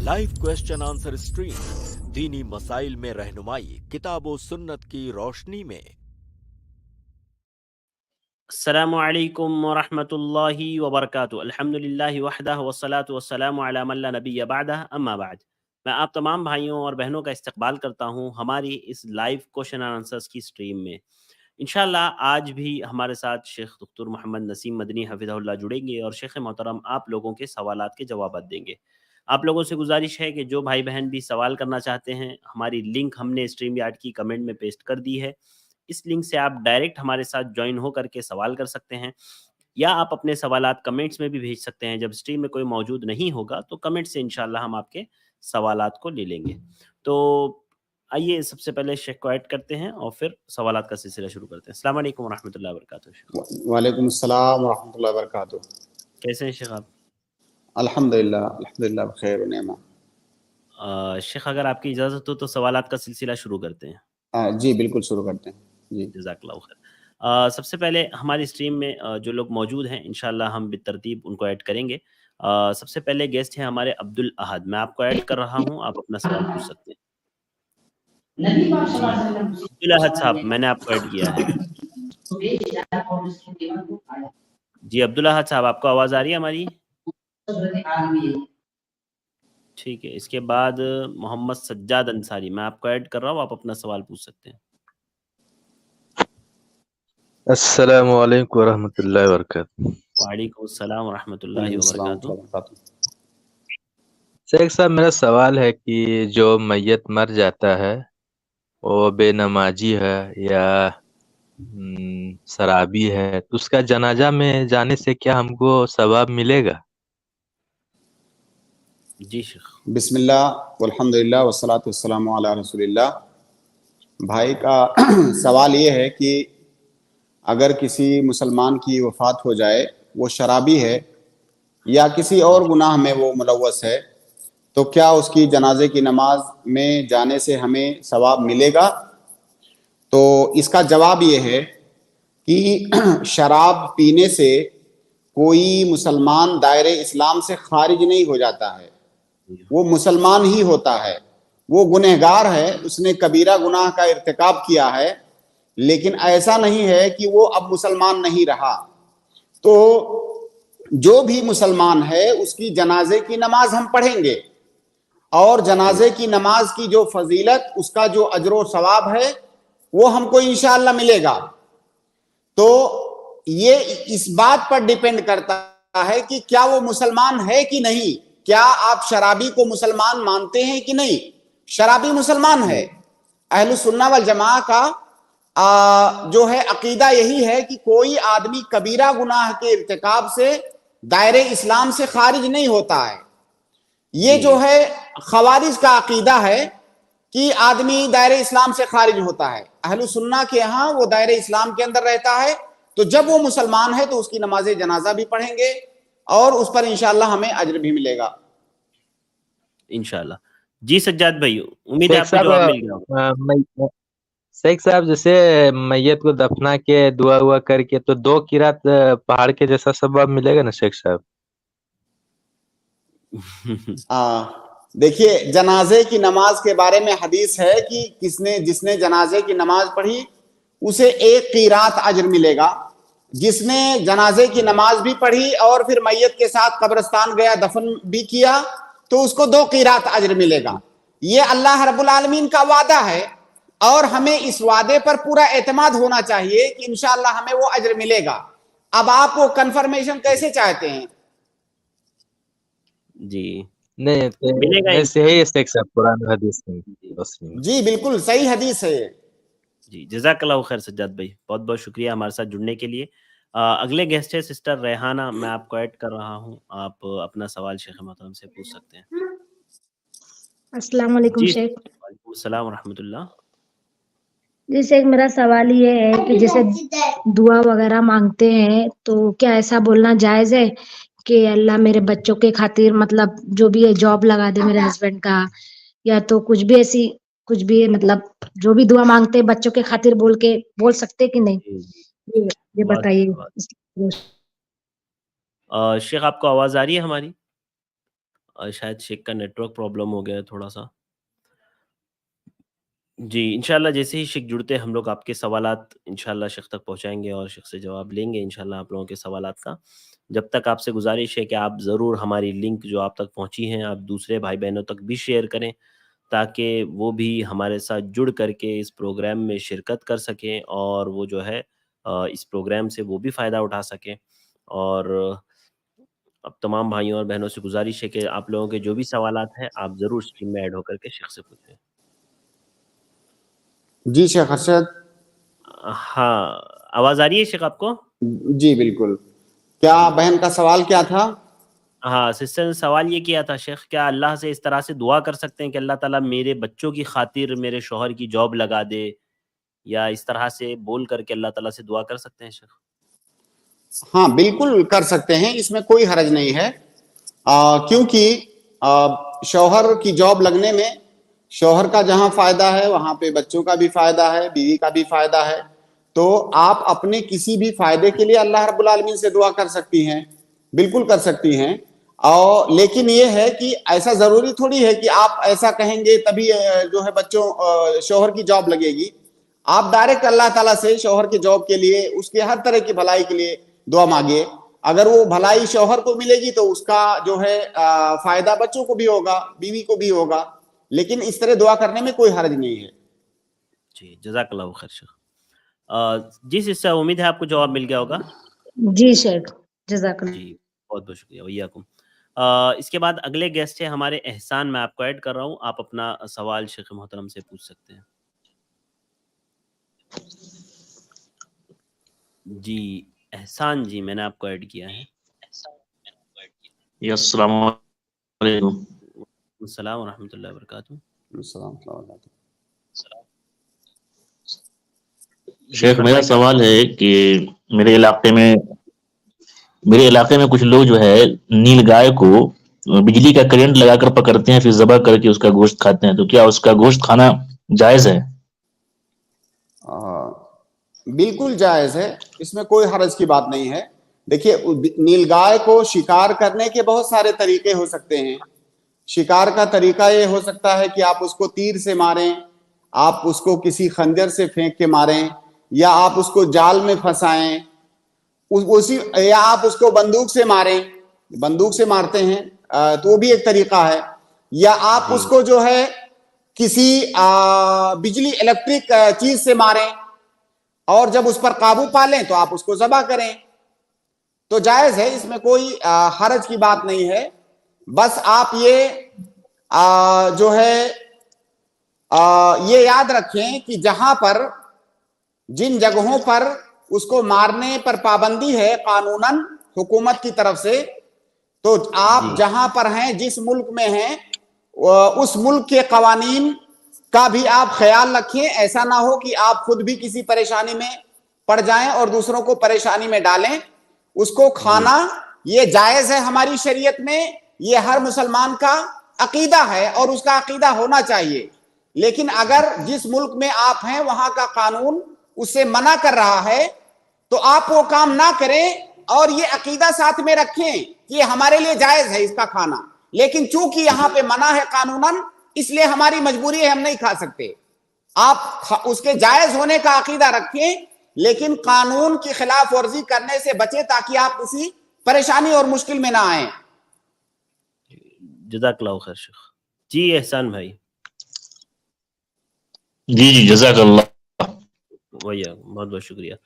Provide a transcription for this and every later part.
Live question answer stream दीनी मसाइल में रहनुमाई किताब व सुन्नत की रोशनी में। अस्सलामु अलैकुम व रहमतुल्लाहि व बरकातुहू। अल्हम्दुलिल्लाहि वहदहु वस्सलातु वस्सलामु अला मन ला नबिय्य बअदह, अम्मा बाद। मैं आप तमाम भाइयों और बहनों का इस्तकबाल करता हूं हमारी इस लाइव क्वेश्चन एंड आंसर्स की स्ट्रीम में। इंशाल्लाह आज भी हमारे साथ शेख डॉक्टर मोहम्मद नसीम मदनी हफिज़हुल्लाह जुड़ेंगे और शेख मोहतरम आप लोगों के सवालात के जवाब देंगे। आप लोगों से गुजारिश है कि जो भाई बहन भी सवाल करना चाहते हैं, हमारी लिंक हमने स्ट्रीम यार्ड की कमेंट में पेस्ट कर दी है। इस लिंक से आप डायरेक्ट हमारे साथ ज्वाइन हो करके सवाल कर सकते हैं, या आप अपने सवालात कमेंट्स में भी भेज सकते हैं। जब स्ट्रीम में कोई मौजूद नहीं होगा तो कमेंट से इंशाल्लाह हम आपके सवालात को ले लेंगे। तो आइए सबसे पहले शेख को ऐड करते हैं और फिर सवालात का सिलसिला शुरू करते हैं। अस्सलाम वालेकुम रहमतुल्लाहि व बरकातुहू। वालेकुम अस्सलाम व रहमतुल्लाहि व बरकातुहू। कैसे हैं शेख आप? अल्हम्दुलिल्लाह खैर व नेमा। शेख अगर आपकी इजाज़त हो तो सवालात का सिलसिला शुरू करते हैं। जी बिल्कुल शुरू करते हैं जी। जज़ाकल्लाहु खैर। सबसे पहले हमारी स्ट्रीम में जो लोग मौजूद हैं इंशाल्लाह हम बितरतीब उनको ऐड करेंगे। सबसे पहले गेस्ट हैं हमारे अब्दुल अहद। मैं आपको ऐड कर रहा हूं, आप अपना सवाल पूछ सकते हैं। जी अब्दुल अहद साहब, मैंने आपको ऐड किया है। जी अब्दुल अहद साहब, आपको आवाज़ आ रही है हमारी? ठीक है। इसके बाद मोहम्मद सज्जाद अंसारी, मैं आपको ऐड कर रहा हूँ, आप अपना सवाल पूछ सकते हैं। अस्सलामु अलैकुम व रहमतुल्लाहि व बरकातुहू। वालेकुम अस्सलाम व रहमतुल्लाहि व बरकातुहू। शेख साहब, मेरा सवाल है कि जो मैयत मर जाता है वो बेनमाजी है या शराबी है, तो उसका जनाजा में जाने से क्या हमको सवाब मिलेगा? जी शेख। बिस्मिल्लाह वल्हम्दुलिल्लाह वस्सलातु वस्सलामु अला रसूलिल्लाह। भाई का सवाल ये है कि अगर किसी मुसलमान की वफ़ात हो जाए, वो शराबी है या किसी और गुनाह में वो मुलव्वस है, तो क्या उसकी जनाजे की नमाज में जाने से हमें सवाब मिलेगा? तो इसका जवाब ये है कि शराब पीने से कोई मुसलमान दायरे इस्लाम से खारिज नहीं हो जाता है, वो मुसलमान ही होता है। वो गुनहगार है, उसने कबीरा गुनाह का इर्तिकाब किया है, लेकिन ऐसा नहीं है कि वो अब मुसलमान नहीं रहा। तो जो भी मुसलमान है उसकी जनाजे की नमाज हम पढ़ेंगे और जनाजे की नमाज की जो फजीलत, उसका जो अजर सवाब है वो हमको इंशाअल्लाह मिलेगा। तो ये इस बात पर डिपेंड करता है कि क्या वो मुसलमान है कि नहीं। क्या आप शराबी को मुसलमान मानते हैं कि नहीं? शराबी मुसलमान है। अहलुस सुन्ना वल जमा का जो है अकीदा यही है कि कोई आदमी कबीरा गुनाह के इर्तिकाब से दायरे इस्लाम से खारिज नहीं होता है। ये जो है खवारिज का अकीदा है कि आदमी दायरे इस्लाम से खारिज होता है। अहलुस सुन्ना के यहाँ वो दायरे इस्लाम के अंदर रहता है। तो जब वो मुसलमान है तो उसकी नमाज जनाजा भी पढ़ेंगे और उस पर इंशाअल्लाह हमें अज्र भी मिलेगा इंशाअल्लाह। जी सज्जाद भाई, उम्मीद है आपको जवाब मिल गया। शेख साहब, जैसे मैयत को दफना के दुआ हुआ करके तो 2 किरात पहाड़ के जैसा सवाब मिलेगा ना शेख साहब? देखिए, जनाजे की नमाज के बारे में हदीस है कि जिसने जनाजे की नमाज पढ़ी उसे 1 कीरात अज्र मिलेगा। जिसने जनाजे की नमाज भी पढ़ी और फिर मैयत के साथ कब्रिस्तान गया, दफन भी किया, तो उसको 2 कीरात अज्र मिलेगा। ये अल्लाह रब्बुल आलमीन का वादा है और हमें इस वादे पर पूरा एतमाद होना चाहिए कि इंशाअल्लाह हमें वो अज्र मिलेगा। अब आप वो कंफर्मेशन कैसे चाहते हैं? जी नहीं, मिलेगा सही है शेख साहब, कुरान हदीस में। जी बिल्कुल सही हदीस है। जी जज़ाकल्लाहु खैर सज्जाद भाई, बहुत बहुत शुक्रिया हमारे साथ जुड़ने के लिए। अगले गेस्ट है सिस्टर रेहाना, मैं आपको ऐड कर रहा हूँ, आप अपना सवाल शेख मोहतरम से पूछ सकते हैं। अस्सलाम वालेकुम शेख। वालेकुम अस्सलाम व रहमतुल्लाह। जी शेख, मेरा सवाल ये है कि जैसे दुआ वगैरह मांगते हैं तो क्या ऐसा बोलना जायज है कि अल्लाह मेरे बच्चों के खातिर, मतलब जो भी है जॉब लगा दे मेरे हस्बैंड का, या तो कुछ भी ऐसी कुछ भी, मतलब जो भी दुआ मांगते हैं बच्चों के खातिर बोल सकते कि नहीं? ये बताइए। शेख आपको आवाज आ रही है हमारी? शायद शेख का नेटवर्क प्रॉब्लम हो गया है थोड़ा सा। जी, इंशाल्लाह जैसे ही शेख जुड़ते हैं हम लोग आपके सवालात इंशाल्लाह शेख तक पहुँचाएँगे और शेख से जवाब लेंगे इंशाल्लाह आप लोगों के सवालात का। जब तक आपसे गुज़ारिश है कि आप ज़रूर हमारी लिंक जो आप तक पहुँची हैं, आप दूसरे भाई-बहनों तक भी शेयर करें, ताकि वो भी हमारे साथ जुड़ करके इस प्रोग्राम में शिरकत कर सकें और वो जो है इस प्रोग्राम से वो भी फ़ायदा उठा सकें। और अब तमाम भाइयों और बहनों से गुज़ारिश है कि आप लोगों के जो भी सवालात हैं, आप ज़रूर स्ट्रीम में ऐड होकर के शेख से पूछें। जी शेख अरशद। हाँ, आवाज़ आ रही है शेख आपको? जी बिल्कुल। क्या बहन का सवाल क्या था? हाँ, सिस्टर ने सवाल ये किया था शेख, क्या अल्लाह से इस तरह से दुआ कर सकते हैं कि अल्लाह ताला मेरे बच्चों की खातिर मेरे शौहर की जॉब लगा दे, या इस तरह से बोल करके अल्लाह ताला से दुआ कर सकते हैं शेख? हाँ बिल्कुल कर सकते हैं, इसमें कोई हरज नहीं है। क्योंकि शौहर की जॉब लगने में शौहर का जहां फायदा है वहां पे बच्चों का भी फायदा है, बीवी का भी फायदा है। तो आप अपने किसी भी फायदे के लिए अल्लाह रब्बुल आलमीन से दुआ कर सकती हैं, बिल्कुल कर सकती हैं। और लेकिन ये है कि ऐसा जरूरी थोड़ी है कि आप ऐसा कहेंगे तभी जो है बच्चों शौहर की जॉब लगेगी। आप डायरेक्ट अल्लाह ताला से शौहर की जॉब के लिए, उसके हर तरह की भलाई के लिए दुआ मांगिए। अगर वो भलाई शौहर को मिलेगी तो उसका जो है फायदा बच्चों को भी होगा, बीवी को भी होगा। लेकिन इस तरह दुआ करने में कोई हर्ज नहीं है। जी, जज़ाकल्लाहु खैर शेख। जी सिस्टर, उम्मीद है आपको जवाब मिल गया होगा। जी शेख, जज़ाकल्लाह। जी, बहुत-बहुत शुक्रिया वइयाकुम। इसके बाद अगले गेस्ट हैं हमारे एहसान, मैं आपको ऐड कर रहा हूँ। आप अपना सवाल शेख मोहतरम से पूछ सकते हैं। जी, एहसान जी, मैंने आपको ऐड किया है। अस्सलाम वालेकुम। अस्सलाम व रहमतुल्लाहि व बरकातहू। शेख मेरा सवाल है कि मेरे इलाके में कुछ लोग जो है नील गाय को बिजली का करंट लगाकर पकड़ते हैं, फिर ज़बह करके उसका गोश्त खाते हैं, तो क्या उसका गोश्त खाना जायज है? बिल्कुल जायज है, इसमें कोई हरज की बात नहीं है। देखिए, नीलगाय को शिकार करने के बहुत सारे तरीके हो सकते हैं। शिकार का तरीका ये हो सकता है कि आप उसको तीर से मारें, आप उसको किसी खंजर से फेंक के मारें, या आप उसको जाल में फंसाएं, उसी या आप उसको बंदूक से मारें, बंदूक से मारते हैं तो वो भी एक तरीका है। या आप उसको जो है किसी बिजली इलेक्ट्रिक चीज से मारें और जब उस पर काबू पा लें तो आप उसको ज़बह करें, तो जायज है, इसमें कोई हरज की बात नहीं है। बस आप ये जो है ये याद रखें कि जहां पर, जिन जगहों पर उसको मारने पर पाबंदी है कानूनन हुकूमत की तरफ से, तो आप जहां पर हैं, जिस मुल्क में हैं, उस मुल्क के कवानीन का भी आप ख्याल रखें। ऐसा ना हो कि आप खुद भी किसी परेशानी में पड़ जाएं और दूसरों को परेशानी में डालें। उसको खाना ये जायज है हमारी शरीयत में, ये हर मुसलमान का अकीदा है और उसका अकीदा होना चाहिए। लेकिन अगर जिस मुल्क में आप हैं वहां का कानून उससे मना कर रहा है तो आप वो काम ना करें और ये अकीदा साथ में रखें कि हमारे लिए जायज है इसका खाना, लेकिन चूंकि यहां पे मना है कानूनन, इसलिए हमारी मजबूरी है, हम नहीं खा सकते। आप उसके जायज होने का अकीदा रखें, लेकिन कानून की खिलाफ वर्जी करने से बचे ताकि आप किसी परेशानी और मुश्किल में ना आए। जज़ाकल्लाहु खैर शेख। जी एहसान भाई। जी जज़ाकल्लाह। भैया बहुत बहुत शुक्रिया।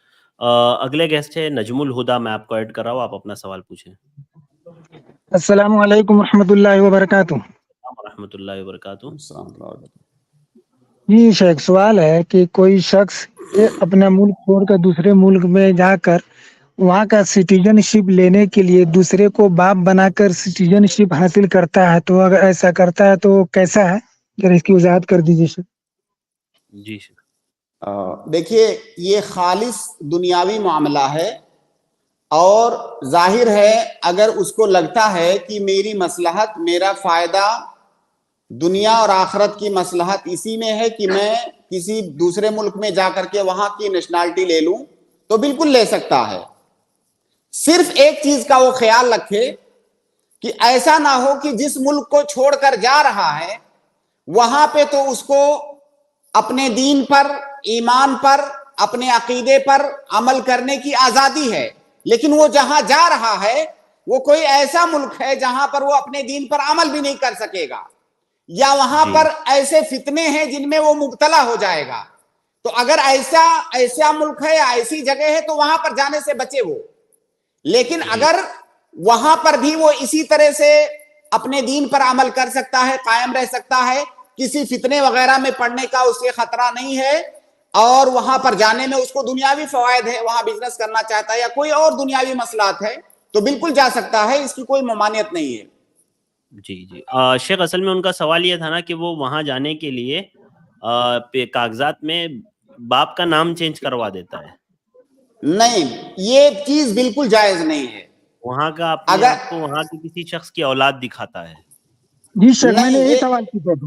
अगले गेस्ट है नजमुल हुदा, मैं आपको ऐड कर रहा हूँ, आप अपना सवाल पूछें। अस्सलाम वालेकुम रहमतुल्लाहि व बरकातहू। रहमतुल्लाहि व बरकातहू। जी शेख, सवाल है कि कोई शख्स अपना मुल्क छोड़कर दूसरे मुल्क में जाकर वहाँ का सिटीजनशिप लेने के लिए दूसरे को बाप बनाकर सिटीजनशिप हासिल करता है, तो अगर ऐसा करता है तो कैसा है, जरा इसकी वजाहत कर दीजिए शेख। जी शेख। देखिए, ये खालिस दुनियावी मामला है और जाहिर है अगर उसको लगता है कि मेरी मसलहत, मेरा फायदा दुनिया और आखिरत की मसलहत इसी में है कि मैं किसी दूसरे मुल्क में जाकर के वहां की नेशनैलिटी ले लूं, तो बिल्कुल ले सकता है। सिर्फ एक चीज का वो ख्याल रखे کہ ایسا نہ ہو کہ جس ملک کو چھوڑ کر جا رہا ہے وہاں پہ تو اس کو اپنے دین پر، ایمان پر، اپنے عقیدے پر عمل کرنے کی آزادی ہے، لیکن وہ جہاں جا رہا ہے وہ کوئی ایسا ملک ہے جہاں پر وہ اپنے دین پر عمل بھی نہیں کر سکے گا، یا وہاں پر ایسے فتنے ہیں جن میں وہ مبتلا ہو جائے گا. تو اگر ایسا ملک ہے یا ایسی جگہ ہے تو وہاں پر جانے سے بچے وہ. لیکن اگر وہاں پر بھی وہ اسی طرح سے اپنے دین پر عمل کر سکتا ہے، قائم رہ سکتا ہے، کسی فتنے وغیرہ میں پڑنے کا اس کے خطرہ نہیں ہے، اور وہاں پر جانے میں اس کو دنیاوی فوائد ہے، وہاں بزنس کرنا چاہتا ہے یا کوئی اور دنیاوی مسئلات ہے، تو بالکل جا سکتا ہے، اس کی کوئی ممانعت نہیں ہے. جی شیخ، اصل میں ان کا سوال یہ تھا نا کہ وہ وہاں جانے کے لیے کاغذات میں باپ کا نام چینج کروا دیتا ہے. نہیں، یہ چیز بالکل جائز نہیں ہے. وہاں کا اپنے آپ کو وہاں کے کسی شخص کی اولاد دکھاتا ہے. جی سر، میں نے یہی سوال کیا تھا.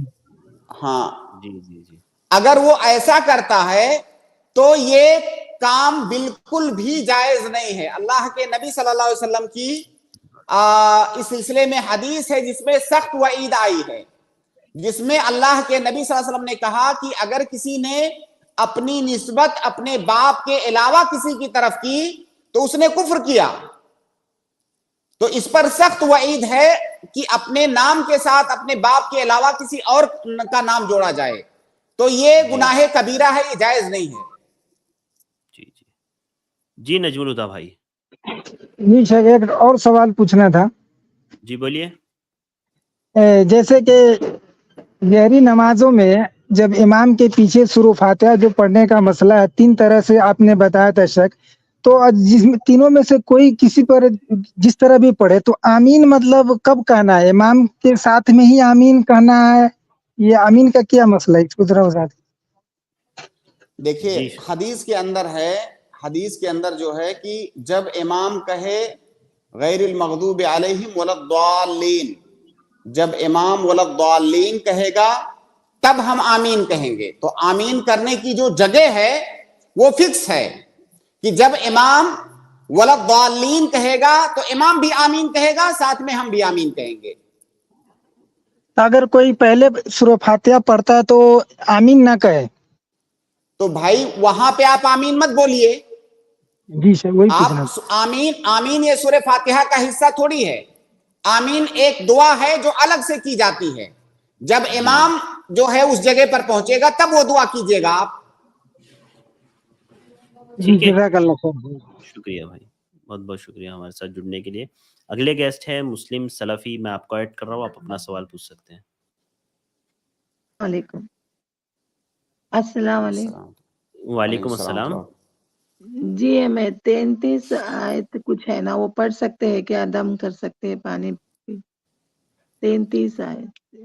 ہاں، جی اگر وہ ایسا کرتا ہے تو یہ کام بالکل بھی جائز نہیں ہے. اللہ کے نبی صلی اللہ علیہ وسلم کی اس سلسلے میں حدیث ہے جس میں سخت وعید آئی ہے، جس میں اللہ کے نبی صلی اللہ علیہ وسلم نے کہا کہ اگر کسی نے اپنی نسبت اپنے باپ کے علاوہ کسی کی طرف کی تو اس نے کفر کیا. تو اس پر سخت وعید ہے کہ اپنے نام کے ساتھ اپنے باپ کے علاوہ کسی اور کا نام جوڑا جائے، تو یہ گناہ کبیرہ ہے، یہ جائز نہیں ہے. جی نجم الہدیٰ بھائی. جی سر، ایک اور سوال پوچھنا تھا. جی بولیے. جیسے کہ گہری نمازوں میں جب امام کے پیچھے سورہ فاتحہ جو پڑھنے کا مسئلہ ہے، 3 طرح سے آپ نے بتایا تھا شک، تو جس تینوں میں سے کوئی کسی پر جس طرح بھی پڑھے تو آمین مطلب کب کہنا ہے؟ امام کے ساتھ میں ہی آمین کہنا ہے؟ یہ آمین کا کیا مسئلہ ہے؟ اس کو ذرا وضاحت. دیکھیے حدیث کے اندر جو ہے کہ جب امام کہے غیر المغضوب علیہم ولا الضالین، جب امام ولا الضالین کہے گا تب ہم آمین کہیں گے. تو آمین کرنے کی جو جگہ ہے وہ فکس ہے کہ جب امام ولا الضالین کہے گا تو امام بھی آمین کہے گا، ساتھ میں ہم بھی آمین کہیں گے. اگر کوئی پہلے سورہ فاتحہ پڑھتا ہے تو آمین نہ کہے تو بھائی وہاں پہ آپ آمین مت بولیے. جی سر، وہی آپ پوچھنا. آمین یہ سورہ فاتحہ کا حصہ تھوڑی ہے. آمین ایک دعا ہے جو الگ سے کی جاتی ہے. جب امام جو ہے اس جگہ پر پہنچے گا تب وہ دعا کیجئے گا آپ. جی جزاک اللہ خیر. شکریہ بھائی، بہت بہت شکریہ ہمارے ساتھ جڑنے کے لیے. اگلے گیسٹ ہے مسلم سلفی، میں آپ کو ایڈ کر رہا ہوں، آپ اپنا سوال پوچھ سکتے ہیں. علیکم السلام علیکم. وعلیکم السلام. جی میں 33 آیت کچھ ہے نا وہ پڑھ سکتے ہیں کیا؟ دم کر سکتے ہیں پانی؟ 33 آیت.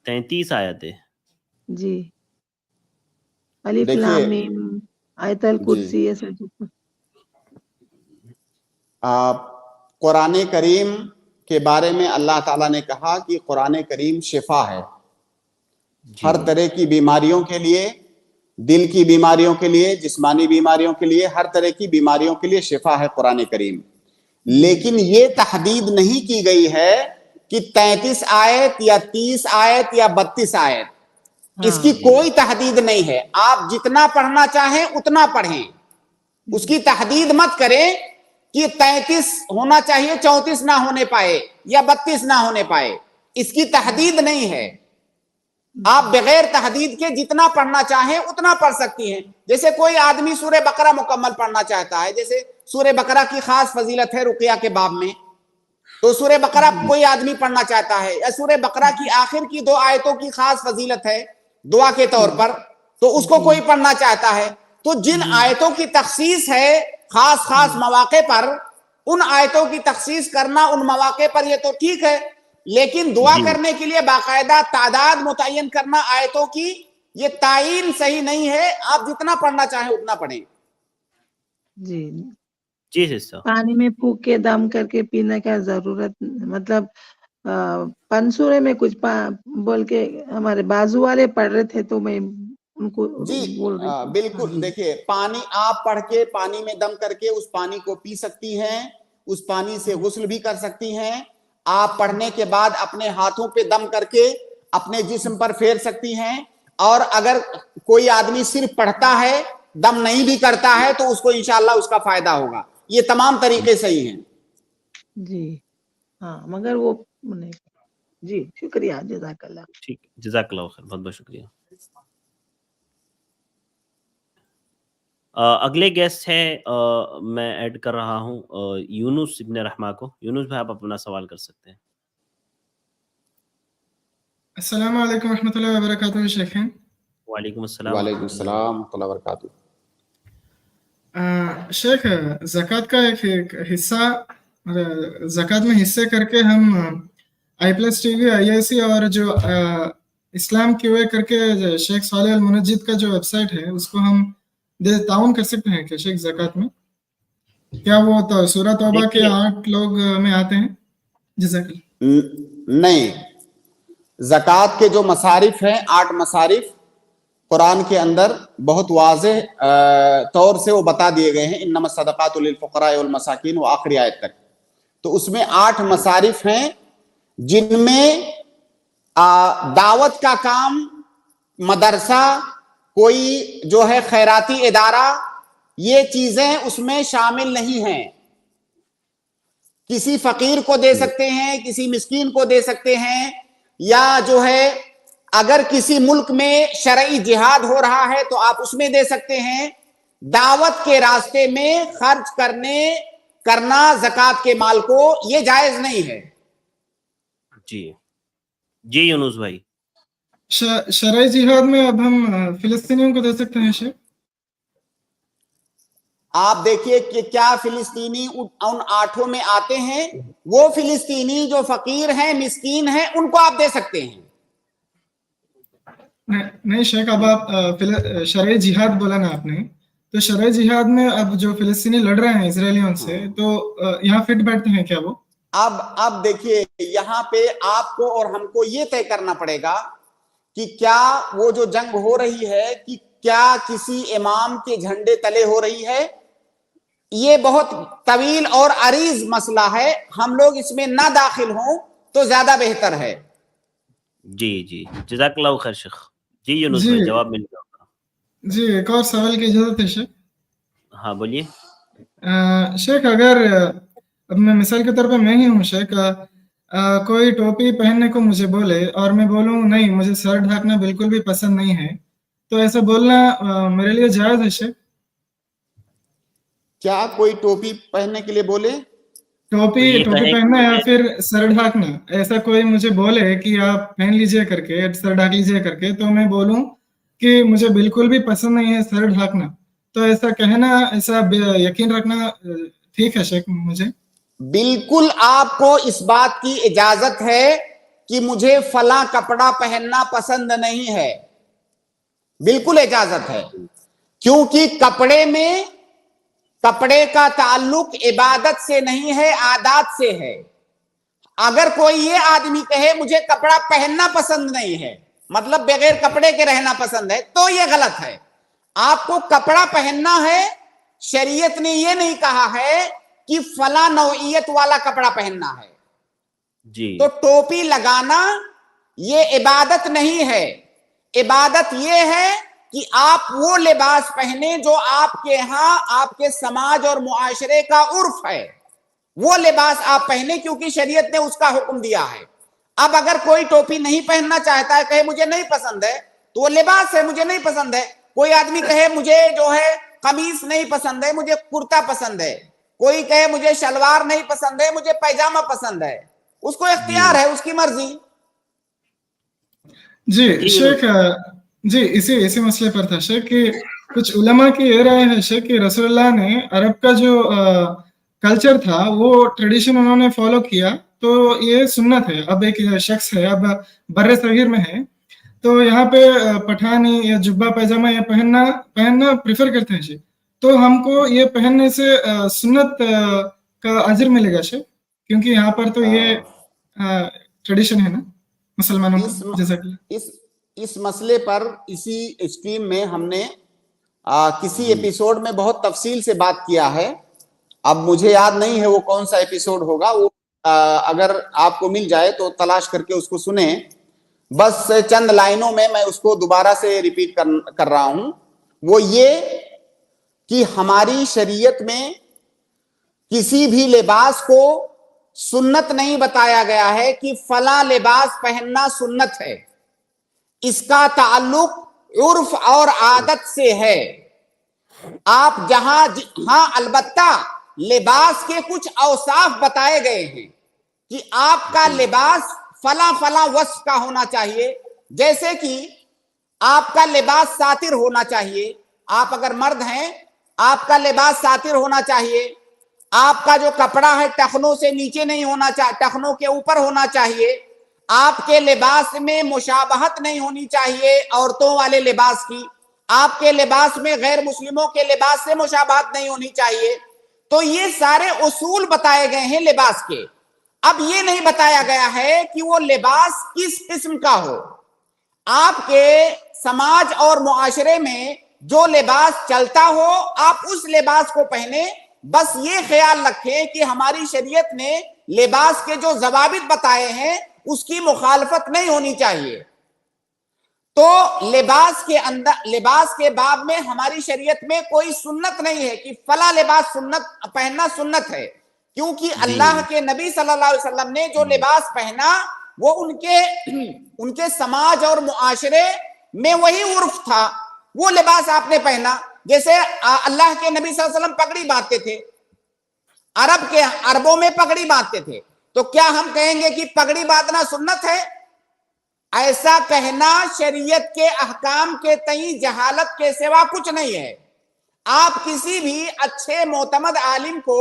33 آیتیں. جی الف لام میم آیت الکرسی یہ سب. قرآن کریم کے بارے میں اللہ تعالیٰ نے کہا کہ قرآن کریم شفا ہے ہر طرح کی بیماریوں کے لیے، دل کی بیماریوں کے لیے، جسمانی بیماریوں کے لیے، ہر طرح کی بیماریوں کے لیے شفا ہے قرآن کریم. لیکن یہ تحدید نہیں کی گئی ہے کہ 33 آیت یا 30 آیت یا 32 آیت، اس کی کوئی تحدید نہیں ہے. آپ جتنا پڑھنا چاہیں اتنا پڑھیں، اس کی تحدید مت کریں کہ 33 ہونا چاہیے 34 نہ ہونے پائے یا 32 نہ ہونے پائے. اس کی تحدید نہیں ہے. آپ بغیر تحدید کے جتنا پڑھنا چاہیں اتنا پڑھ سکتی ہیں. جیسے کوئی آدمی سورہ بقرہ مکمل پڑھنا چاہتا ہے، جیسے سورہ بقرہ کی خاص فضیلت ہے رقیہ کے باب میں، تو سورہ بقرہ کوئی آدمی پڑھنا چاہتا ہے، یا سورہ بقرہ کی آخر کی 2 آیتوں کی خاص فضیلت ہے دعا کے طور پر، تو اس کو کوئی پڑھنا چاہتا ہے. تو جن آیتوں کی تخصیص ہے خاص مواقع پر، ان آیتوں کی تخصیص کرنا ان مواقع پر یہ تو ٹھیک ہے، لیکن دعا کرنے کے لیے باقاعدہ تعداد متعین کرنا آیتوں کی، یہ تعین صحیح نہیں ہے. آپ جتنا پڑھنا چاہیں اتنا پڑھیں. جی پانی میں پھونک کے دم کر کے پینے کا ضرورت، مطلب پنسورے میں کچھ بول کے ہمارے بازو والے پڑھ رہے تھے تو میں ان کو بول رہی تھی. بالکل. دیکھیے پانی آپ پڑھ کے پانی میں دم کر کے اس پانی کو پی سکتی ہیں، اس پانی سے غسل بھی کر سکتی ہیں. آپ پڑھنے کے بعد اپنے ہاتھوں پہ دم کر کے اپنے جسم پر پھیر سکتی ہیں، اور اگر کوئی آدمی صرف پڑھتا ہے دم نہیں بھی کرتا ہے تو اس کو انشاءاللہ اس کا فائدہ ہوگا. یہ تمام طریقے صحیح ہیں. جی ہاں مگر وہ نہیں. جی شکریہ، جزاک اللہ. ٹھیک، جزاک اللہ خیر، بہت بہت شکریہ. اگلے گیسٹ ہے میں ایڈ کر رہا ہوں یونس ابن رحمہ کو. یونس بھائی آپ اپنا سوال کر سکتے ہیں. السلام علیکم ورحمۃ اللہ وبرکاتہ شیخین. وعلیکم السلام. وعلیکم السلام ورحمۃ اللہ وبرکاتہ. شیخ زکوٰۃ کا ایک حصہ، زکوٰۃ میں حصے کر کے ہم i+TV IIC اور جو اسلام کی وے کر کے شیخ صالح المنجد کا جو ویب سائٹ ہے اس کو ہم تعاون کر سکتے ہیں کہ شیخ زکوٰۃ میں؟ کیا وہ تو سورہ توبہ کے 8 لوگ میں آتے ہیں؟ جزاک اللہ. نہیں، زکوٰۃ کے جو مصارف ہیں 8 مصارف قرآن کے اندر بہت واضح طور سے وہ بتا دیے گئے ہیں، انما الصدقات للفقراء والمساکین، وہ آخری آیت تک. تو اس میں 8 مصارف ہیں جن میں دعوت کا کام، مدرسہ، کوئی جو ہے خیراتی ادارہ، یہ چیزیں اس میں شامل نہیں ہیں. کسی فقیر کو دے سکتے ہیں، کسی مسکین کو دے سکتے ہیں، یا جو ہے اگر کسی ملک میں شرعی جہاد ہو رہا ہے تو آپ اس میں دے سکتے ہیں. دعوت کے راستے میں خرچ کرنا زکوٰۃ کے مال کو یہ جائز نہیں ہے. جی یونس بھائی. شرعی جہاد میں اب ہم فلسطینیوں کو دے سکتے ہیں شیخ؟ آپ دیکھیے کہ کیا فلسطینی ان 8 میں آتے ہیں. وہ فلسطینی جو فقیر ہیں، مسکین ہیں، ان کو آپ دے سکتے ہیں. نہیں شیخ، اب آپ شرعی جہاد بولا نا آپ نے، تو شرعی جہاد میں اب جو فلسطینی لڑ رہے ہیں اسرائیلیوں سے، تو یہاں فٹ بیٹھتے ہیں کیا وہ؟ اب دیکھیے یہاں پہ آپ کو اور ہم کو یہ طے کرنا پڑے گا کہ کیا وہ جو جنگ ہو رہی ہے کہ کیا کسی امام کے جھنڈے تلے ہو رہی ہے. یہ بہت طویل اور عریض مسئلہ ہے، ہم لوگ اس میں نہ داخل ہوں تو زیادہ بہتر ہے. جی جزاک اللہ خیر شیخ. جی یونس بھائی جواب مل گیا ہوگا. جی ایک اور سوال کی اجازت ہے شیخ؟ ہاں بولیے. شیخ اگر اب میں مثال کے طور پہ میں ہی ہوں شیخ، کوئی ٹوپی پہننے کو مجھے بولے اور میں بولوں نہیں مجھے سر ڈھانکنا بالکل بھی پسند نہیں ہے، تو ایسا بولنا میرے لیے جائز ہے شیخ؟ کیا کوئی ٹوپی پہننے کے لیے بولے؟ ٹوپی پہننا یا پھر سر ڈھانکنا، ایسا کوئی مجھے بولے کہ آپ پہن لیجئے کر کے، سر ڈھانک لیجئے کر کے، تو میں بولوں کہ مجھے بالکل بھی پسند نہیں ہے سر ڈھانکنا، تو ایسا کہنا، ایسا یقین رکھنا ٹھیک ہے شیخ مجھے؟ بالکل آپ کو اس بات کی اجازت ہے کہ مجھے فلاں کپڑا پہننا پسند نہیں ہے، بالکل اجازت ہے. کیونکہ کپڑے کا تعلق عبادت سے نہیں ہے، عادات سے ہے. اگر کوئی یہ آدمی کہے مجھے کپڑا پہننا پسند نہیں ہے، مطلب بغیر کپڑے کے رہنا پسند ہے، تو یہ غلط ہے. آپ کو کپڑا پہننا ہے، شریعت نے یہ نہیں کہا ہے کہ فلاں نوعیت والا کپڑا پہننا ہے. جی تو ٹوپی لگانا یہ عبادت نہیں ہے. عبادت یہ ہے کہ آپ وہ لباس پہنے جو آپ کے ہاں، آپ کے سماج اور معاشرے کا عرف ہے، وہ لباس آپ پہنے، کیونکہ شریعت نے اس کا حکم دیا ہے. اب اگر کوئی ٹوپی نہیں پہننا چاہتا ہے، کہے مجھے نہیں پسند ہے، تو وہ لباس ہے، مجھے نہیں پسند ہے. کوئی آدمی کہے مجھے جو ہے قمیص نہیں پسند ہے، مجھے کرتا پسند ہے. کوئی کہے مجھے شلوار نہیں پسند ہے، مجھے پیجامہ پسند ہے. اس کو اختیار ہے، اس کی مرضی. جی شیخ، جی اسی مسئلے پر تھا شیخ کہ کچھ علماء کی یہ رائے ہے شیخ کہ رسول اللہ نے عرب کا جو کلچر تھا وہ ٹریڈیشن انہوں نے فالو کیا، تو یہ سنت ہے. اب ایک شخص ہے، اب بر صغیر میں ہے، تو یہاں پہ پٹھانی یا جبہ پیجامہ یہ پہننا پریفر کرتے ہیں شیخ، تو ہم کو یہ پہننے سے سنت کا اجر ملے گا شیخ؟ کیونکہ یہاں پر تو یہ ٹریڈیشن ہے نا مسلمانوں کا. اس مسئلے پر اسی اسٹریم میں ہم نے کسی ایپیسوڈ میں بہت تفصیل سے بات کیا ہے. اب مجھے یاد نہیں ہے وہ کون سا ایپیسوڈ ہوگا، وہ اگر آپ کو مل جائے تو تلاش کر کے اس کو سنیں. بس چند لائنوں میں اس کو دوبارہ سے ریپیٹ کر رہا ہوں. وہ یہ کہ ہماری شریعت میں کسی بھی لباس کو سنت نہیں بتایا گیا ہے کہ فلاں لباس پہننا سنت ہے. اس کا تعلق عرف اور عادت سے ہے. آپ ہاں البتہ لباس کے کچھ اوصاف بتائے گئے ہیں کہ آپ کا لباس فلاں فلاں وصف کا ہونا چاہیے. جیسے کہ آپ کا لباس ساتر ہونا چاہیے. آپ اگر مرد ہیں آپ کا لباس ساتر ہونا چاہیے. آپ کا جو کپڑا ہے ٹخنوں سے نیچے نہیں ہونا چاہیے, ٹخنوں کے اوپر ہونا چاہیے. آپ کے لباس میں مشابہت نہیں ہونی چاہیے عورتوں والے لباس کی. آپ کے لباس میں غیر مسلموں کے لباس سے مشابہت نہیں ہونی چاہیے. تو یہ سارے اصول بتائے گئے ہیں لباس کے. اب یہ نہیں بتایا گیا ہے کہ وہ لباس کس قسم کا ہو. آپ کے سماج اور معاشرے میں جو لباس چلتا ہو آپ اس لباس کو پہنے. بس یہ خیال رکھیں کہ ہماری شریعت نے لباس کے جو ضوابط بتائے ہیں اس کی مخالفت نہیں ہونی چاہیے. تو لباس کے باب میں ہماری شریعت میں کوئی سنت نہیں ہے کہ فلاں لباس پہننا سنت ہے, کیونکہ اللہ کے نبی صلی اللہ علیہ وسلم نے جو لباس پہنا وہ ان کے سماج اور معاشرے میں وہی عرف تھا. وہ لباس آپ نے پہنا. جیسے اللہ کے نبی صلی اللہ علیہ وسلم پگڑی باندھتے تھے, عربوں میں پگڑی باندھتے تھے. تو کیا ہم کہیں گے کہ پگڑی باندھنا سنت ہے؟ ایسا کہنا شریعت کے احکام کے تئیں جہالت کے سوا کچھ نہیں ہے. آپ کسی بھی اچھے معتمد عالم کو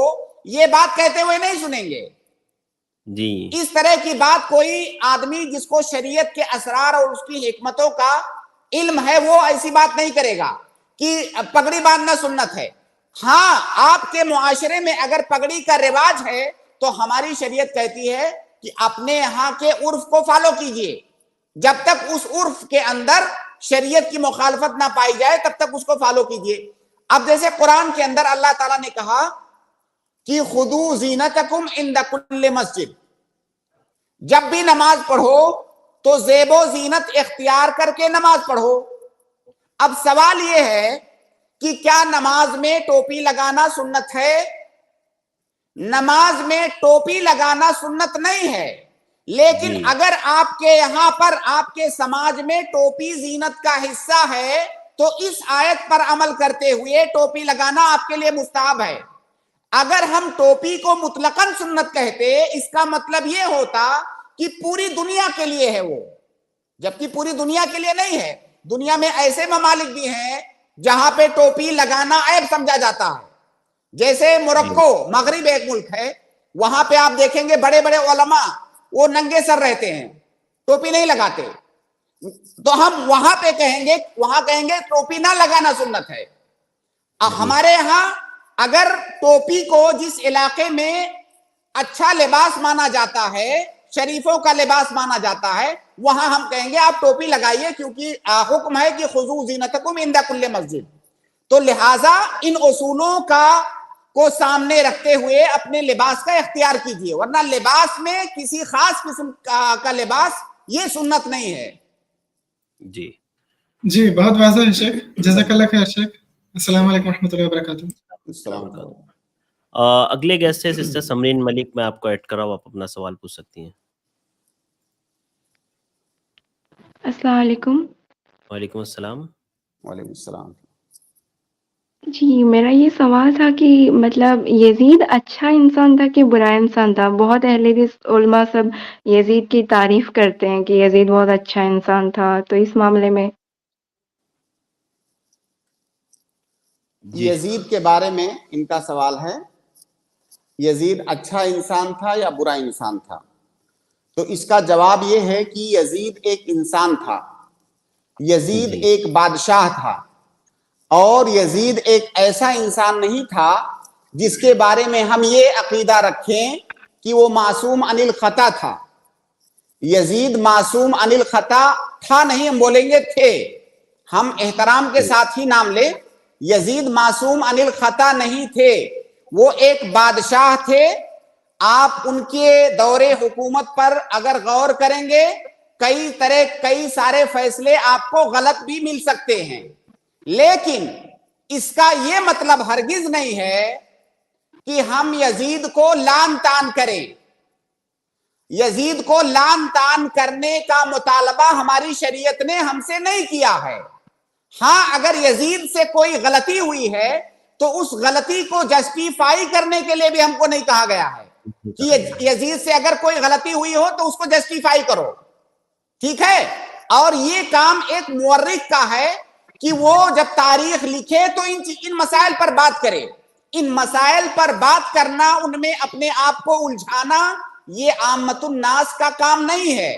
یہ بات کہتے ہوئے نہیں سنیں گے. جی اس طرح کی بات کوئی آدمی جس کو شریعت کے اسرار اور اس کی حکمتوں کا علم ہے وہ ایسی بات نہیں کرے گا کہ پگڑی باندھنا سنت ہے. ہاں آپ کے معاشرے میں اگر پگڑی کا رواج ہے تو ہماری شریعت کہتی ہے کہ اپنے یہاں کے عرف کو فالو کیجئے. جب تک اس عرف کے اندر شریعت کی مخالفت نہ پائی جائے تب تک اس کو فالو کیجئے. اب جیسے قرآن کے اندر اللہ تعالیٰ نے کہا کہ خذوا زینتکم عند کل مسجد, جب بھی نماز پڑھو تو زیب و زینت اختیار کر کے نماز پڑھو. اب سوال یہ ہے کہ کیا نماز میں ٹوپی لگانا سنت ہے؟ نماز میں ٹوپی لگانا سنت نہیں ہے, لیکن اگر آپ کے یہاں پر آپ کے سماج میں ٹوپی زینت کا حصہ ہے تو اس آیت پر عمل کرتے ہوئے ٹوپی لگانا آپ کے لیے مستحب ہے. اگر ہم ٹوپی کو مطلقاً سنت کہتے اس کا مطلب یہ ہوتا کہ پوری دنیا کے لیے ہے وہ, جبکہ پوری دنیا کے لیے نہیں ہے. دنیا میں ایسے ممالک بھی ہیں جہاں پہ ٹوپی لگانا عیب سمجھا جاتا ہے. جیسے موروکو, مغرب ایک ملک ہے, وہاں پہ آپ دیکھیں گے بڑے بڑے علماء وہ ننگے سر رہتے ہیں, ٹوپی نہیں لگاتے. تو ہم وہاں کہیں گے ٹوپی نہ لگانا سنت ہے. ہمارے یہاں اگر ٹوپی کو جس علاقے میں اچھا لباس مانا جاتا ہے, شریفوں کا لباس مانا جاتا ہے, وہاں ہم کہیں گے آپ ٹوپی لگائیے, کیونکہ حکم ہے کہ خذوا زینتکم عند کل مسجد. تو لہٰذا ان اصولوں کو سامنے رکھتے ہوئے اپنے لباس کا اختیار کیجیے, ورنہ لباس میں کسی خاص قسم کا لباس یہ سنت نہیں ہے. جی بہت واضح ہے شیخ, جزاک اللہ خیر شیخ. السلام علیکم ورحمۃ اللہ وبرکاتہ. السلام علیکم. اگلے گیسٹ سے سسٹر سمرین ملک, میں آپ کو ایڈ کر رہا ہوں, آپ اپنا سوال پوچھ سکتی ہیں. السلام علیکم. وعلیکم السلام. وعلیکم السلام. جی میرا یہ سوال تھا کہ مطلب یزید اچھا انسان تھا کہ برا انسان تھا؟ بہت اہل حدیث علماء سب یزید کی تعریف کرتے ہیں کہ یزید بہت اچھا انسان تھا, تو اس معاملے میں یزید کے بارے میں ان کا سوال ہے, یزید اچھا انسان تھا یا برا انسان تھا؟ تو اس کا جواب یہ ہے کہ یزید ایک انسان تھا, یزید ایک بادشاہ تھا, اور یزید ایک ایسا انسان نہیں تھا جس کے بارے میں ہم یہ عقیدہ رکھیں کہ وہ معصوم عن الخطا تھا. یزید معصوم عن الخطا تھا نہیں, ہم بولیں گے تھے, ہم احترام کے ساتھ ہی نام لیں. یزید معصوم عن الخطا نہیں تھے, وہ ایک بادشاہ تھے آپ ان کے دور حکومت پر اگر غور کریں گے کئی سارے فیصلے آپ کو غلط بھی مل سکتے ہیں، لیکن اس کا یہ مطلب ہرگز نہیں ہے کہ ہم یزید کو لعن طعن کریں۔ یزید کو لعن طعن کرنے کا مطالبہ ہماری شریعت نے ہم سے نہیں کیا ہے۔ ہاں اگر یزید سے کوئی غلطی ہوئی ہے تو اس غلطی کو جسٹیفائی کرنے کے لیے بھی ہم کو نہیں کہا گیا ہے کہ یزید سے اگر کوئی غلطی ہوئی ہو تو اس کو جسٹیفائی کرو، ٹھیک ہے؟ اور یہ کام ایک مورخ کا ہے کہ وہ جب تاریخ لکھے تو ان مسائل پر بات کرے۔ ان مسائل پر بات کرنا، ان میں اپنے آپ کو الجھانا، یہ عامت الناس کا کام نہیں ہے۔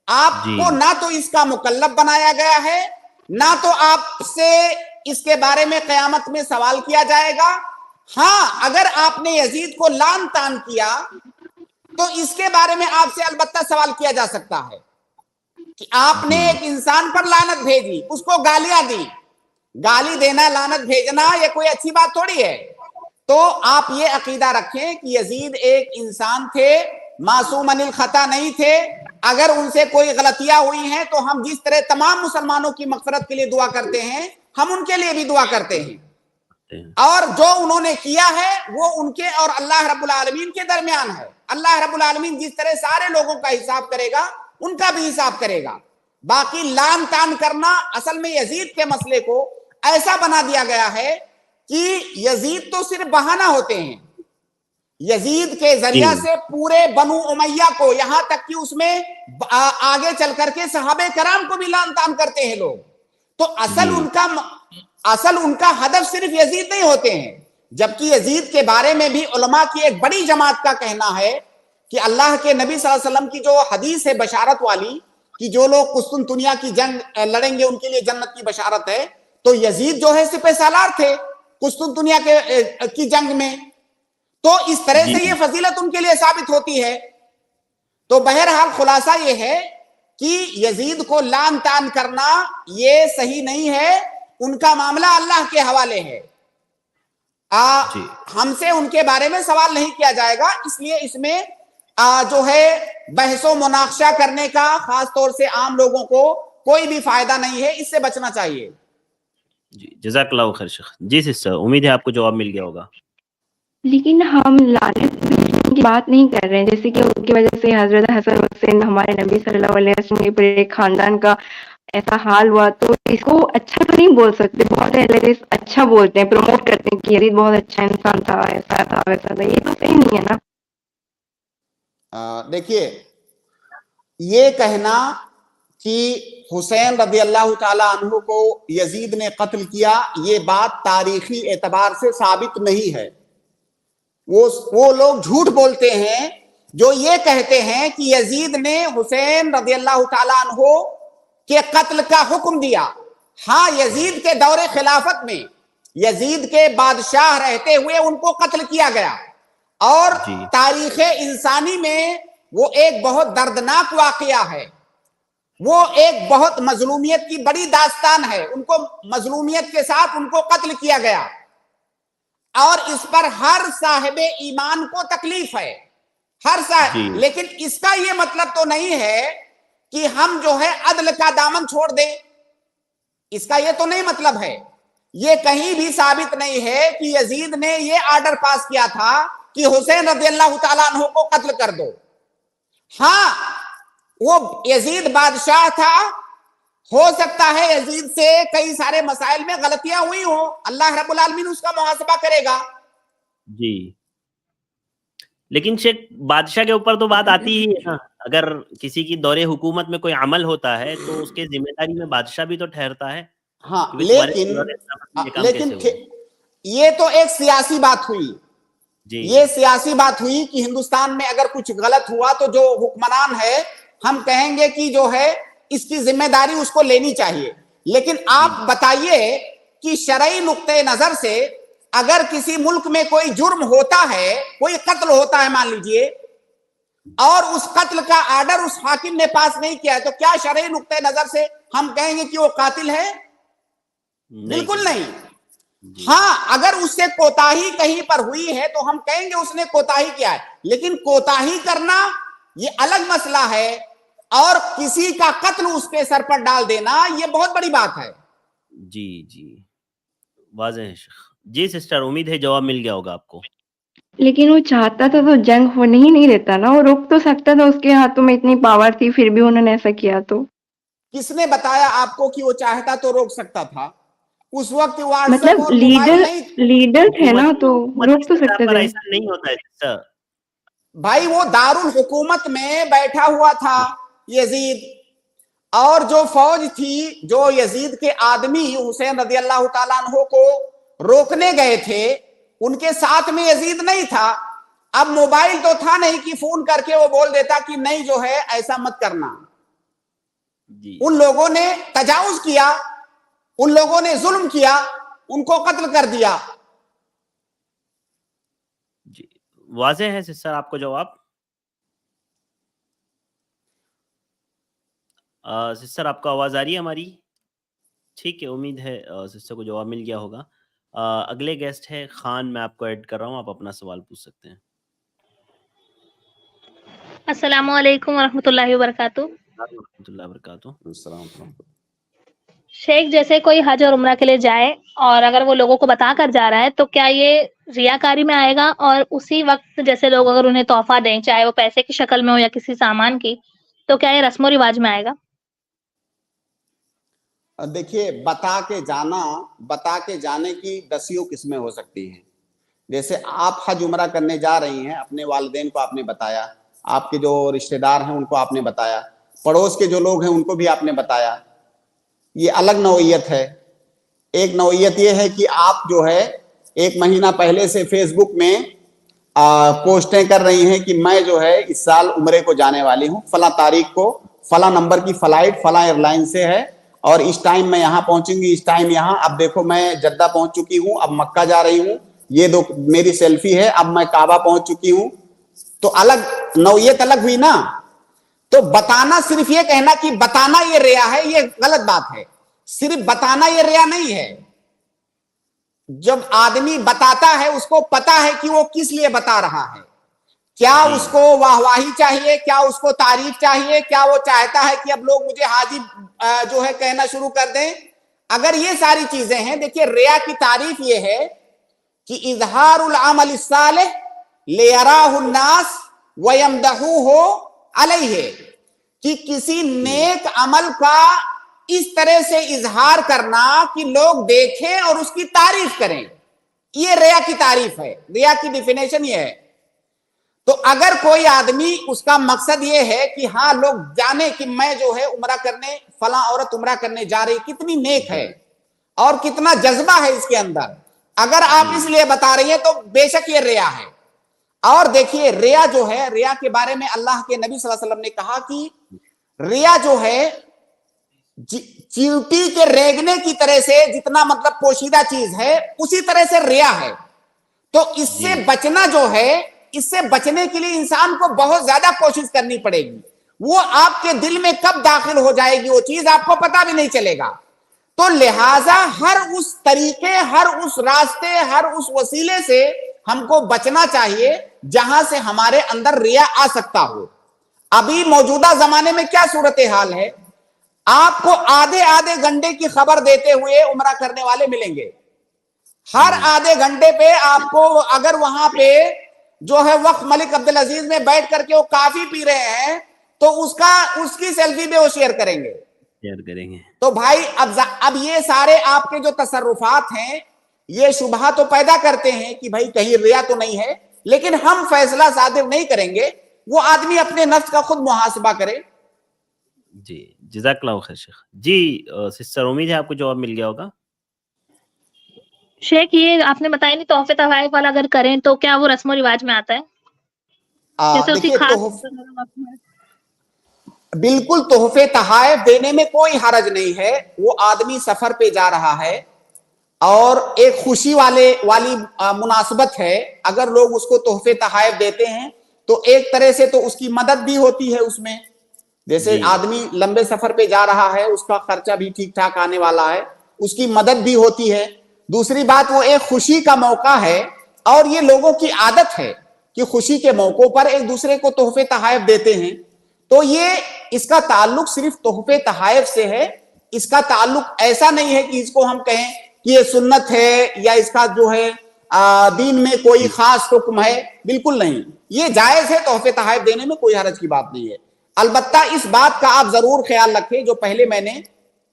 آپ کو نہ تو اس کا مکلف بنایا گیا ہے، نہ تو آپ سے اس کے بارے میں قیامت میں سوال کیا جائے گا۔ ہاں اگر آپ نے یزید کو لعن طعن کیا تو اس کے بارے میں آپ سے البتہ سوال کیا جا سکتا ہے کہ آپ نے ایک انسان پر لعنت بھیجی، اس کو گالیاں دی۔ گالی دینا، لعنت بھیجنا یہ کوئی اچھی بات تھوڑی ہے۔ تو آپ یہ عقیدہ رکھیں کہ یزید ایک انسان تھے، معصوم عن الخطا نہیں تھے۔ اگر ان سے کوئی غلطیاں ہوئی ہیں تو ہم جس طرح تمام مسلمانوں کی مغفرت کے لیے دعا کرتے ہیں، ہم ان کے لیے بھی دعا کرتے ہیں۔ اور جو انہوں نے کیا ہے وہ ان کے اور اللہ رب العالمین کے درمیان ہے۔ اللہ رب العالمین جس طرح سارے لوگوں کا حساب کرے گا، ان کا بھی حساب کرے گا۔ باقی لعن طعن کرنا، اصل میں یزید کے مسئلے کو ایسا بنا دیا گیا ہے کہ یزید تو صرف بہانہ ہوتے ہیں۔ یزید کے ذریعہ سے پورے بنو امیہ کو، یہاں تک کہ اس میں آگے چل کر کے صحابہ کرام کو بھی لعن طعن کرتے ہیں لوگ۔ تو اصل ان کا ہدف صرف یزید نہیں ہوتے ہیں، جبکہ یزید کے بارے میں بھی علماء کی ایک بڑی جماعت کا کہنا ہے کہ اللہ کے نبی صلی اللہ علیہ وسلم کی جو حدیث ہے بشارت والی کہ جو لوگ قسطنطنیہ کی جنگ لڑیں گے ان کے لیے جنت کی بشارت ہے، تو یزید جو ہے سپہ سالار تھے قسطنطنیہ کی جنگ میں، تو اس طرح سے یہ فضیلت ان کے لیے ثابت ہوتی ہے۔ تو بہرحال خلاصہ یہ ہے کہ یزید کو لعن طعن کرنا یہ صحیح نہیں ہے، ان کا معاملہ اللہ کے حوالے ہے۔ ہم سے ان کے بارے میں سوال نہیں کیا جائے گا، اس لیے اس میں جو ہے بحث و مناقشہ کرنے کا خاص طور سے عام لوگوں کو کوئی بھی فائدہ نہیں ہے، اس سے بچنا چاہیے۔ جی جزاک اللہ خیر شیخ۔ جی سسٹر، امید ہے آپ کو جواب مل گیا ہوگا۔ لیکن ہم لعنت کی بات نہیں کر رہے ہیں، جیسے کہ ان کی وجہ سے حضرت حسن حسین ہمارے نبی صلی اللہ علیہ وسلم کے پورے خاندان کا ایسا حال ہوا، تو اس کو اچھا تو نہیں بول سکتے۔ بہت اہل حدیث اچھا بولتے ہیں، پروموٹ کرتے ہیں کہ یزید بہت اچھا انسان تھا، ایسا تھا ویسا تھا، یہ تو صحیح نہیں ہے نا۔ دیکھیے، یہ کہنا کہ حسین رضی اللہ تعالی عنہ کو یزید نے قتل کیا، یہ بات تاریخی اعتبار سے ثابت نہیں ہے۔ وہ لوگ جھوٹ بولتے ہیں جو یہ کہتے ہیں کہ یزید نے حسین رضی اللہ تعالی عنہ کے قتل کا حکم دیا۔ ہاں یزید کے دور خلافت میں، یزید کے بادشاہ رہتے ہوئے ان کو قتل کیا گیا، اور تاریخ انسانی میں وہ ایک بہت دردناک واقعہ ہے، وہ ایک بہت مظلومیت کی بڑی داستان ہے۔ ان کو مظلومیت کے ساتھ ان کو قتل کیا گیا، اور اس پر ہر صاحب ایمان کو تکلیف ہے، لیکن اس کا یہ مطلب تو نہیں ہے کہ ہم جو ہے عدل کا دامن چھوڑ دیں، اس کا یہ تو نہیں مطلب ہے۔ یہ کہیں بھی ثابت نہیں ہے کہ یزید نے یہ آرڈر پاس کیا تھا کہ حسین رضی اللہ تعالیٰ عنہ کو قتل کر دو۔ ہاں وہ یزید بادشاہ تھا، ہو سکتا ہے یزید سے کئی سارے مسائل میں غلطیاں ہوئی ہوں، اللہ رب العالمین اس کا محاسبہ کرے گا۔ جی لیکن شیخ، بادشاہ کے اوپر تو بات آتی ہی ہے نا، اگر کسی کی دور حکومت میں کوئی عمل ہوتا ہے تو اس کے ذمہ داری میں بادشاہ بھی تو ٹھہرتا ہے۔ ہاں لیکن یہ تو ایک سیاسی بات ہوئی، یہ سیاسی بات ہوئی کہ ہندوستان میں اگر کچھ غلط ہوا تو جو حکمران ہے ہم کہیں گے کہ جو ہے اس کی ذمہ داری اس کو لینی چاہیے۔ لیکن آپ بتائیے کہ شرعی نقطۂ نظر سے اگر کسی ملک میں کوئی جرم ہوتا ہے، کوئی قتل ہوتا ہے مان لیجئے، اور اس قتل کا آرڈر اس حاکم نے پاس نہیں کیا ہے، تو کیا شرعی نقطۂ نظر سے ہم کہیں گے کہ وہ قاتل ہے؟ بالکل نہیں۔ हाँ, अगर उससे कोताही कहीं पर हुई है तो हम कहेंगे उसने कोताही किया है, लेकिन कोताही करना ये अलग मसला है और किसी का कत्ल उसके सर पर डाल देना ये बहुत बड़ी बात है। जी जी, वाज़ेह है शेख। जी सिस्टर, उम्मीद है जवाब मिल गया होगा आपको। लेकिन वो चाहता था तो जंग होने ही नहीं देता ना, वो रोक तो सकता था, उसके हाथों में इतनी पावर थी, फिर भी उन्होंने ऐसा किया। तो किसने बताया आपको कि वो चाहता तो रोक सकता था? उस वक्त व्हाट्सएप मतलब और मोबाइल नहीं, लीडर थे ना, तो रोक तो हुकूमती सकते सतह पर थे। ऐसा नहीं होता है सिस्टर। भाई वो दारुल हुकूमत में बैठा हुआ था यजीद, और जो फौज थी, जो यजीद के आदमी हुसैन रज़ी अल्लाह ताला अन्हु को रोकने गए थे, उनके साथ में यजीद नहीं था। अब मोबाइल तो था नहीं कि फोन करके वो बोल देता कि नहीं जो है ऐसा मत करना। उन लोगों ने तजावुज किया, उन लोगों ने जुल्म किया, उनको कत्ल कर दिया। जी, वाज़ेह है सिस्टर आपको जवाब? सिस्टर आपको आवाज़ आ रही है हमारी? ठीक है, उम्मीद है सिस्टर को जवाब मिल गया होगा। अगले गेस्ट है खान, मैं आपको ऐड कर रहा हूँ, आप अपना सवाल पूछ सकते हैं। अस्सलामु अलैकुम वरहमतुल्लाहि वबरकातुहू। रहमतुल्लाहि वबरकातुहू। शेख, जैसे कोई हज और उम्रा के लिए जाए और अगर वो लोगों को बता कर जा रहा है तो क्या ये रियाकारी में आएगा? और उसी वक्त जैसे लोग अगर उन्हें तोहफा दें, चाहे वो पैसे की शक्ल में हो या किसी सामान की, तो क्या ये रस्म और रिवाज में आएगा? देखिए, बता के जाने की 10 किस्में हो सकती हैं। जैसे आप हज उम्रा करने जा रही हैं, अपने वालिदैन को आपने बताया, आपके जो रिश्तेदार हैं उनको आपने बताया, पड़ोस के जो लोग हैं उनको भी आपने बताया, ये अलग नौइयत है। एक नौइयत ये है कि आप जो है 1 महीना पहले से फेसबुक में पोस्टें कर रही हैं कि मैं जो है इस साल उम्रे को जाने वाली हूँ, फला तारीख को फला नंबर की फ्लाइट फला एयरलाइन से है और इस टाइम मैं यहाँ पहुंचूंगी, इस टाइम यहाँ, अब देखो मैं जद्दा पहुंच चुकी हूँ, अब मक्का जा रही हूँ, ये दो मेरी सेल्फी है, अब मैं काबा पहुंच चुकी हूँ। तो अलग नौइयत अलग हुई ना। तो बताना, सिर्फ ये कहना कि बताना ये रिया है, ये गलत बात है। सिर्फ बताना ये रिया नहीं है। जब आदमी बताता है उसको पता है कि वो किस लिए बता रहा है, क्या उसको वाहवाही चाहिए, क्या उसको तारीफ चाहिए, क्या वो चाहता है कि अब लोग मुझे हाजी जो है कहना शुरू कर दें। अगर ये सारी चीजें हैं, देखिए रिया की तारीफ ये है कि इजहारुल अमल सालिह लियराहु नास व यमदहुहु अलैहि, कि किसी नेक अमल का इस तरह से इजहार करना कि लोग देखें और उसकी तारीफ करें, ये रिया की तारीफ है। रिया की डिफिनेशन ये है। तो अगर कोई आदमी, उसका मकसद ये है कि हाँ लोग जाने कि मैं जो है उम्रा करने, फला औरत उम्रा करने जा रही, कितनी नेक है और कितना जज्बा है इसके अंदर, अगर आप इसलिए बता रही हैं तो बेशक ये रिया है। और देखिए रिया जो है, रिया के बारे में अल्लाह के नबी सल्लल्लाहु अलैहि वसल्लम ने कहा कि रिया जो है चींटी के रेंगने की तरह से, जितना मतलब पोशीदा चीज है, उसी तरह से रिया है। तो इससे बचना जो है, इससे बचने के लिए इंसान को बहुत ज्यादा कोशिश करनी पड़ेगी। वो आपके दिल में कब दाखिल हो जाएगी वो चीज आपको पता भी नहीं चलेगा। तो लिहाजा हर उस तरीके, हर उस रास्ते, हर उस वसीले से हमको बचना चाहिए जहां से हमारे अंदर रिया आ सकता हो। अभी मौजूदा जमाने में क्या सूरत हाल है, आपको आधे आधे घंटे की खबर देते हुए उम्रा करने वाले मिलेंगे। हर आधे घंटे पे आपको, अगर वहां पे जो है वक्त मलिक अब्दुल अजीज में बैठ करके वो काफी पी रहे हैं तो उसकी सेल्फी भी वो शेयर करेंगे। तो भाई अब ये सारे आपके जो तसर्रुफात हैं ये शुबहा तो पैदा करते हैं कि भाई कहीं रिया तो नहीं है, लेकिन हम फैसला सादिर नहीं करेंगे। वो आदमी अपने नफ्स का खुद मुहासबा करे। जी, जज़ाकल्लाहु खैर शेख। जी सिस्टर, उम्मीद है आपको जवाब मिल गया होगा। शेख, ये आपने बताया नहीं, तोहफे तहवाइफ वाला अगर करें तो क्या वो रस्म रिवाज में आता है? जैसे उसी खास बिल्कुल, तोहफे तहाइफ देने में कोई हरज नहीं है। वो आदमी सफर पे जा रहा है और एक खुशी वाली मुनासबत है, अगर लोग उसको तोहफे तहाइफ देते हैं तो एक तरह से तो उसकी मदद भी होती है उसमें। जैसे आदमी लंबे सफर पे जा रहा है, उसका खर्चा भी ठीक ठाक आने वाला है, उसकी मदद भी होती है। दूसरी बात, वो एक खुशी का मौका है और ये लोगों की आदत है कि खुशी के मौकों पर एक दूसरे को तोहफे तहाइफ देते हैं। तो ये इसका ताल्लुक सिर्फ तोहफे तहाइफ से है, इसका ताल्लुक ऐसा नहीं है कि इसको हम कहें कि ये सुन्नत है या इसका जो है दीन में कोई खास हुक्म है, बिल्कुल नहीं। ये जायज है, तोहफे तहाइफ देने में कोई हरज की बात नहीं है। अलबत्ता इस बात का आप जरूर ख्याल रखें, जो पहले मैंने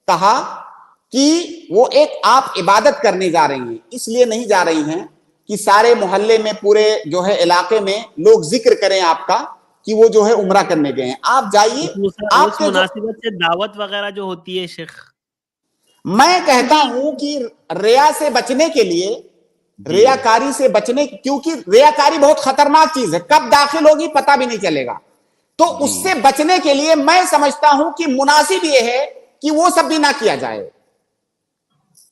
कहा कि वो एक आप इबादत करने जा रही हैं, इसलिए नहीं जा रही हैं कि सारे मोहल्ले में पूरे जो है इलाके में लोग जिक्र करें आपका कि वो जो है उम्रा करने गए हैं। आप जाइए, आपके मुनासिबत से दावत वगैरह जो होती है शेख, मैं कहता हूं कि रिया से बचने के लिए, रियाकारी से बचने, क्योंकि रियाकारी बहुत खतरनाक चीज है, कब दाखिल होगी पता भी नहीं चलेगा। तो उससे बचने के लिए मैं समझता हूं कि मुनासिब ये है कि वो सब भी ना किया जाए,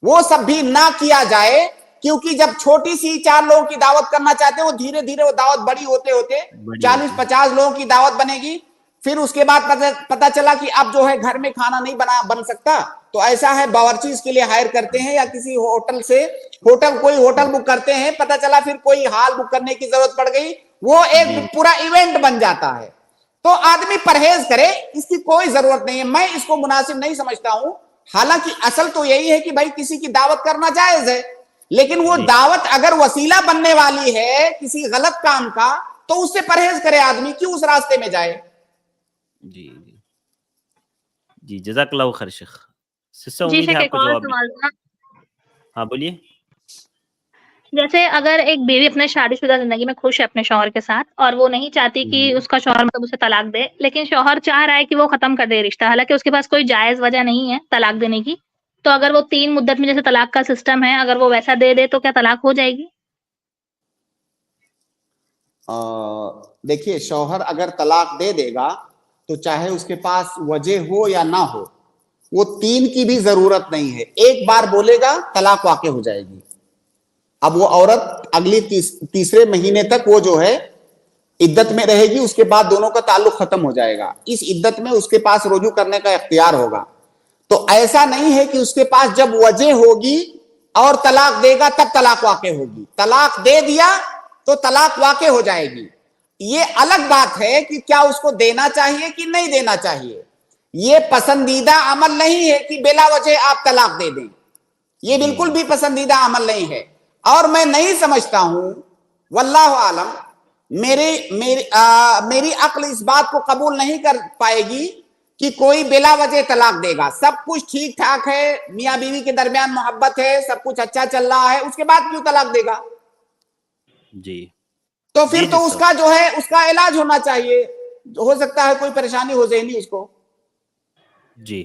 वो सब भी ना किया जाए, क्योंकि जब छोटी सी 4 लोगों की दावत करना चाहते हो, धीरे धीरे वो दावत बड़ी होते होते 40-50 लोगों की दावत बनेगी। फिर उसके बाद पता चला कि अब जो है घर में खाना नहीं बन सकता, तो ऐसा है बावर्ची इसके लिए हायर करते हैं या किसी होटल से कोई होटल बुक करते हैं, पता चला फिर कोई हाल बुक करने की जरूरत पड़ गई, वो एक पूरा इवेंट बन जाता है। तो आदमी परहेज करे, इसकी कोई जरूरत नहीं है, मैं इसको मुनासिब नहीं समझता हूं। हालांकि असल तो यही है कि भाई किसी की दावत करना जायज है, लेकिन वो दावत अगर वसीला बनने वाली है किसी गलत काम का, तो उससे परहेज करे आदमी, क्यों उस रास्ते में जाए। जी जी, जज़ाकल्लाहु खैर शेख। सिस्टर जी उम्मीद है शेख, एक आपको और जवाब। सवाल था। हाँ बोलिए। जैसे अगर एक बीवी अपने शादीशुदा जिंदगी में खुश है अपने शौहर के साथ और वो नहीं चाहती कि उसका शौहर मतलब उसे तलाक दे, लेकिन शौहर चाह रहा है कि वो खत्म कर दे रिश्ता, हालांकि उसके पास कोई जायज वजह नहीं है तलाक देने की, तो अगर वो 3 मुद्दत में जैसे तलाक का सिस्टम है, अगर वो वैसा दे दे तो क्या तलाक हो जाएगी? देखिए, शौहर अगर तलाक दे देगा तो चाहे उसके पास वजह हो या ना हो, वो 3 की भी जरूरत नहीं है, एक बार बोलेगा तलाक वाक़ई हो जाएगी। अब वो औरत अगली तीसरे महीने तक वो जो है इद्दत में रहेगी, उसके बाद दोनों का ताल्लुक खत्म हो जाएगा। इस इद्दत में उसके पास रुजू करने का इख्तियार होगा। तो ऐसा नहीं है कि उसके पास जब वजह होगी और तलाक देगा तब तलाक वाक़ई होगी। तलाक दे दिया तो तलाक वाक़ई हो जाएगी। ये अलग बात है कि क्या उसको देना चाहिए कि नहीं देना चाहिए। ये पसंदीदा अमल नहीं है कि बिला वजह आप तलाक दे दें, ये बिल्कुल भी पसंदीदा अमल नहीं है। और मैं नहीं समझता हूं, वल्लाहु आलम, मेरी अक्ल इस बात को कबूल नहीं कर पाएगी कि कोई बिला वजह तलाक देगा। सब कुछ ठीक ठाक है, मियां बीवी के दरमियान मोहब्बत है, सब कुछ अच्छा चल रहा है, उसके बाद क्यों तलाक देगा? जी, तो फिर तो उसका जो है उसका इलाज होना चाहिए, हो सकता है कोई परेशानी हो ज़हनी उसको। जी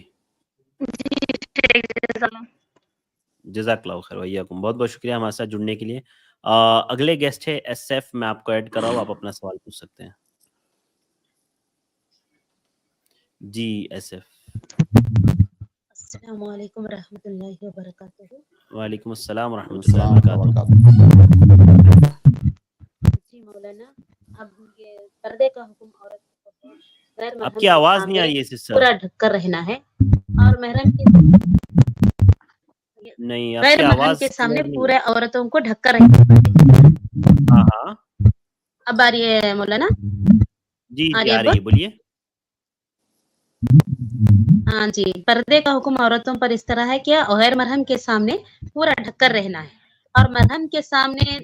जज़ाकल्लाहु खैर वइय्याकुम, बहुत बहुत शुक्रिया हमारे साथ जुड़ने के लिए। अगले गेस्ट है SF, मैं आपको ऐड कर रहा हूँ, आप अपना सवाल पूछ सकते हैं। जी SF। अस्सलाम वालेकुम रहमतुल्लाहि व बरकातुहू। वालेकुम अस्सलाम रहमतुल्लाहि व बरकातुहू। जी मौलाना, अब ये पर्दे का हुक्म औरत को गैर महरम आपकी आवाज नहीं आ रही है सिस्टर। पूरा ढककर रहना है और महरम के नहीं, गैर आपकी महरम आवाज के सामने नहीं। पूरे औरतों को ढककर रहना। हाँ हाँ, अब आ रही है मौलाना? जी आ रही है, बोलिए। हाँ जी, पर्दे का हुक्म औरतों पर इस तरह है कि गैर महरम के सामने पूरा ढककर रहना है और महरम के सामने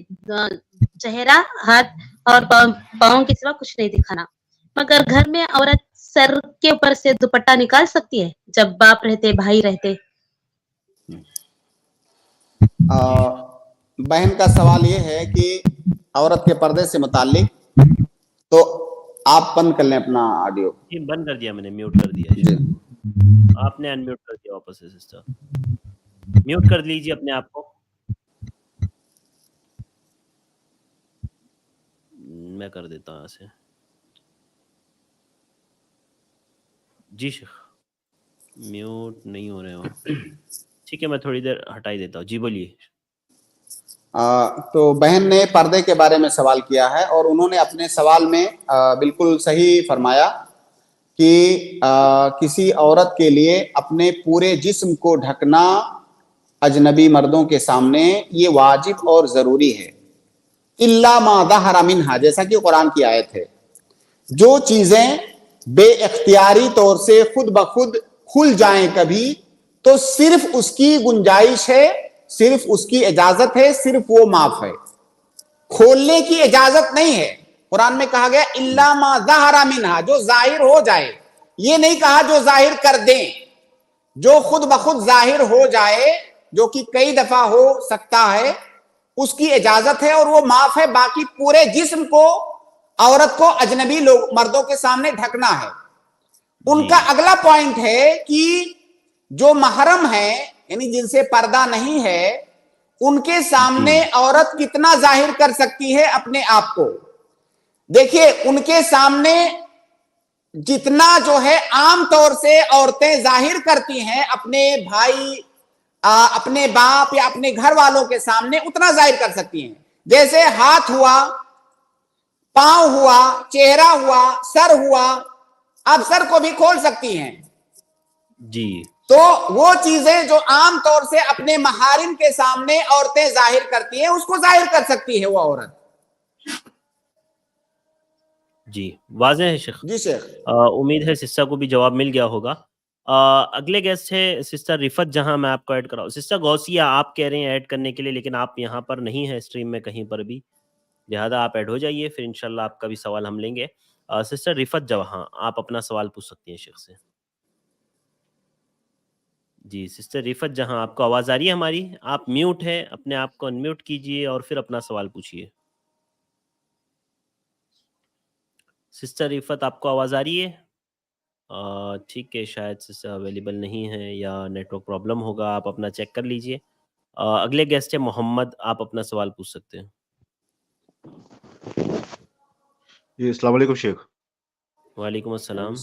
चेहरा, हाथ और पाँव के सिवा कुछ नहीं दिखाना। मगर घर में औरत सर के ऊपर से दुपट्टा निकाल सकती है जब बाप रहते, भाई रहते? बहन का सवाल ये है कि औरत के पर्दे से मुताल्लिक, तो आप बंद कर लें अपना ऑडियो। जी बंद कर दिया मैंने, म्यूट कर दिया जी। आपने अनम्यूट कर दिया वापस से सिस्टर, म्यूट कर लीजिए अपने आप को। मैं कर देता हूँ ऐसे। जी शेख, म्यूट नहीं हो रहे हो। ठीक है, मैं थोड़ी देर हटाई देता हूँ। जी बोलिए। तो बहन ने पर्दे के बारे में सवाल किया है और उन्होंने अपने सवाल में बिल्कुल सही फरमाया कि किसी औरत के लिए अपने पूरे जिस्म को ढकना अजनबी मर्दों के सामने ये वाजिब और जरूरी है, इल्ला मा ज़हरा मिन्हा, जैसा कि कुरान की आयत है। जो चीजें बेइख्तियारी तौर से खुद ब खुद खुल जाएं कभी, तो सिर्फ उसकी गुंजाइश है, सिर्फ उसकी इजाजत है, सिर्फ वो माफ है, खोलने की इजाजत नहीं है। कुरान में कहा गया इल्ला मा ज़हरा मिन्हा, जो जाहिर हो जाए, ये नहीं कहा जो जाहिर कर दें, जो खुद ब खुद जाहिर हो जाए, जो कि कई दफा हो सकता है, उसकी इजाजत है और वो माफ है। बाकी पूरे जिस्म को, औरत को अजनबी लोग मर्दों के सामने ढकना है। उनका अगला पॉइंट है कि जो महरम है, यानी जिनसे पर्दा नहीं है, उनके सामने औरत कितना जाहिर कर सकती है अपने आप को। देखिए, उनके सामने जितना जो है आम तौर से औरतें जाहिर करती हैं अपने भाई, अपने बाप या अपने घर वालों के सामने, उतना जाहिर कर सकती हैं। जैसे हाथ हुआ, पांव हुआ, चेहरा हुआ, सर हुआ, आप सर को भी खोल सकती हैं जी। तो वो चीजें जो आम तौर से अपने महारिम के सामने औरतें जाहिर करती हैं, उसको जाहिर कर सकती है वो औरत। जी, वाज़ेह है शेख। जी शेख। उम्मीद है सिस्टर को भी जवाब मिल गया होगा। अगले गेस्ट है सिस्टर रिफत जहां, मैं आपको ऐड कराऊं। सिस्टर गौसिया, आप कह रहे हैं ऐड करने के लिए, लेकिन आप यहाँ पर नहीं है स्ट्रीम में कहीं पर भी, लिहाजा आप ऐड हो जाइए, फिर इंशाल्लाह आपका भी सवाल हम लेंगे। सिस्टर रिफत जहां, आप अपना सवाल पूछ सकती हैं शेख से। जी सिस्टर रिफत जहां, आपको आवाज़ आ रही है हमारी? आप म्यूट है, अपने आप को अनम्यूट कीजिए और फिर अपना सवाल पूछिए। सिस्टर रिफत, आपको आवाज़ आ रही है? ठीक है, शायद सिस्टर अवेलेबल नहीं है या नेटवर्क प्रॉब्लम होगा, आप अपना चेक कर लीजिए। अगले गेस्ट है मोहम्मद, आप अपना सवाल पूछ सकते हैं। जी अस्सलाम वालेकुम शेख। वालेकुम अस्सलाम।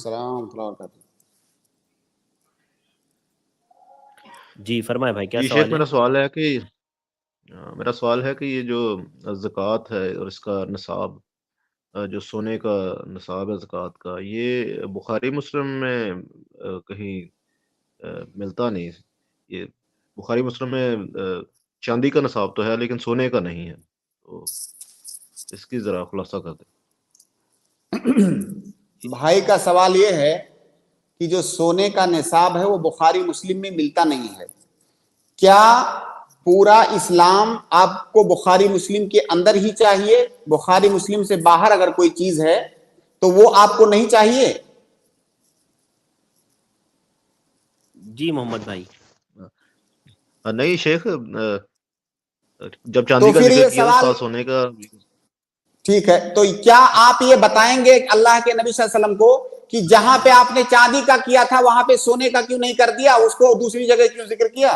जी फरमाए भाई, क्या जी सवाल शेख, है? मेरा सवाल है कि ये जो ज़कात है और इसका निसाब, जो सोने का निसाब है ज़कात का, ये बुखारी मुस्लिम में कहीं मिलता नहीं। ये बुखारी मुस्लिम में चांदी का निसाब तो है, लेकिन सोने का नहीं है, तो इसकी जरा खुलासा कर दें। भाई का सवाल ये है कि जो सोने का निसाब है वो बुखारी मुस्लिम में मिलता नहीं है। क्या पूरा इस्लाम आपको बुखारी मुस्लिम के अंदर ही चाहिए? बुखारी मुस्लिम से बाहर अगर कोई चीज है तो वो आपको नहीं चाहिए? जी मोहम्मद भाई। नहीं शेख, जब चांदी का जिक्र किया तो सोने का। ठीक है, तो क्या आप ये बताएंगे अल्लाह के नबी सल्लल्लाहु अलैहि वसल्लम को कि जहां पे आपने चांदी का किया था वहां पे सोने का क्यों नहीं कर दिया, उसको दूसरी जगह क्यों जिक्र किया?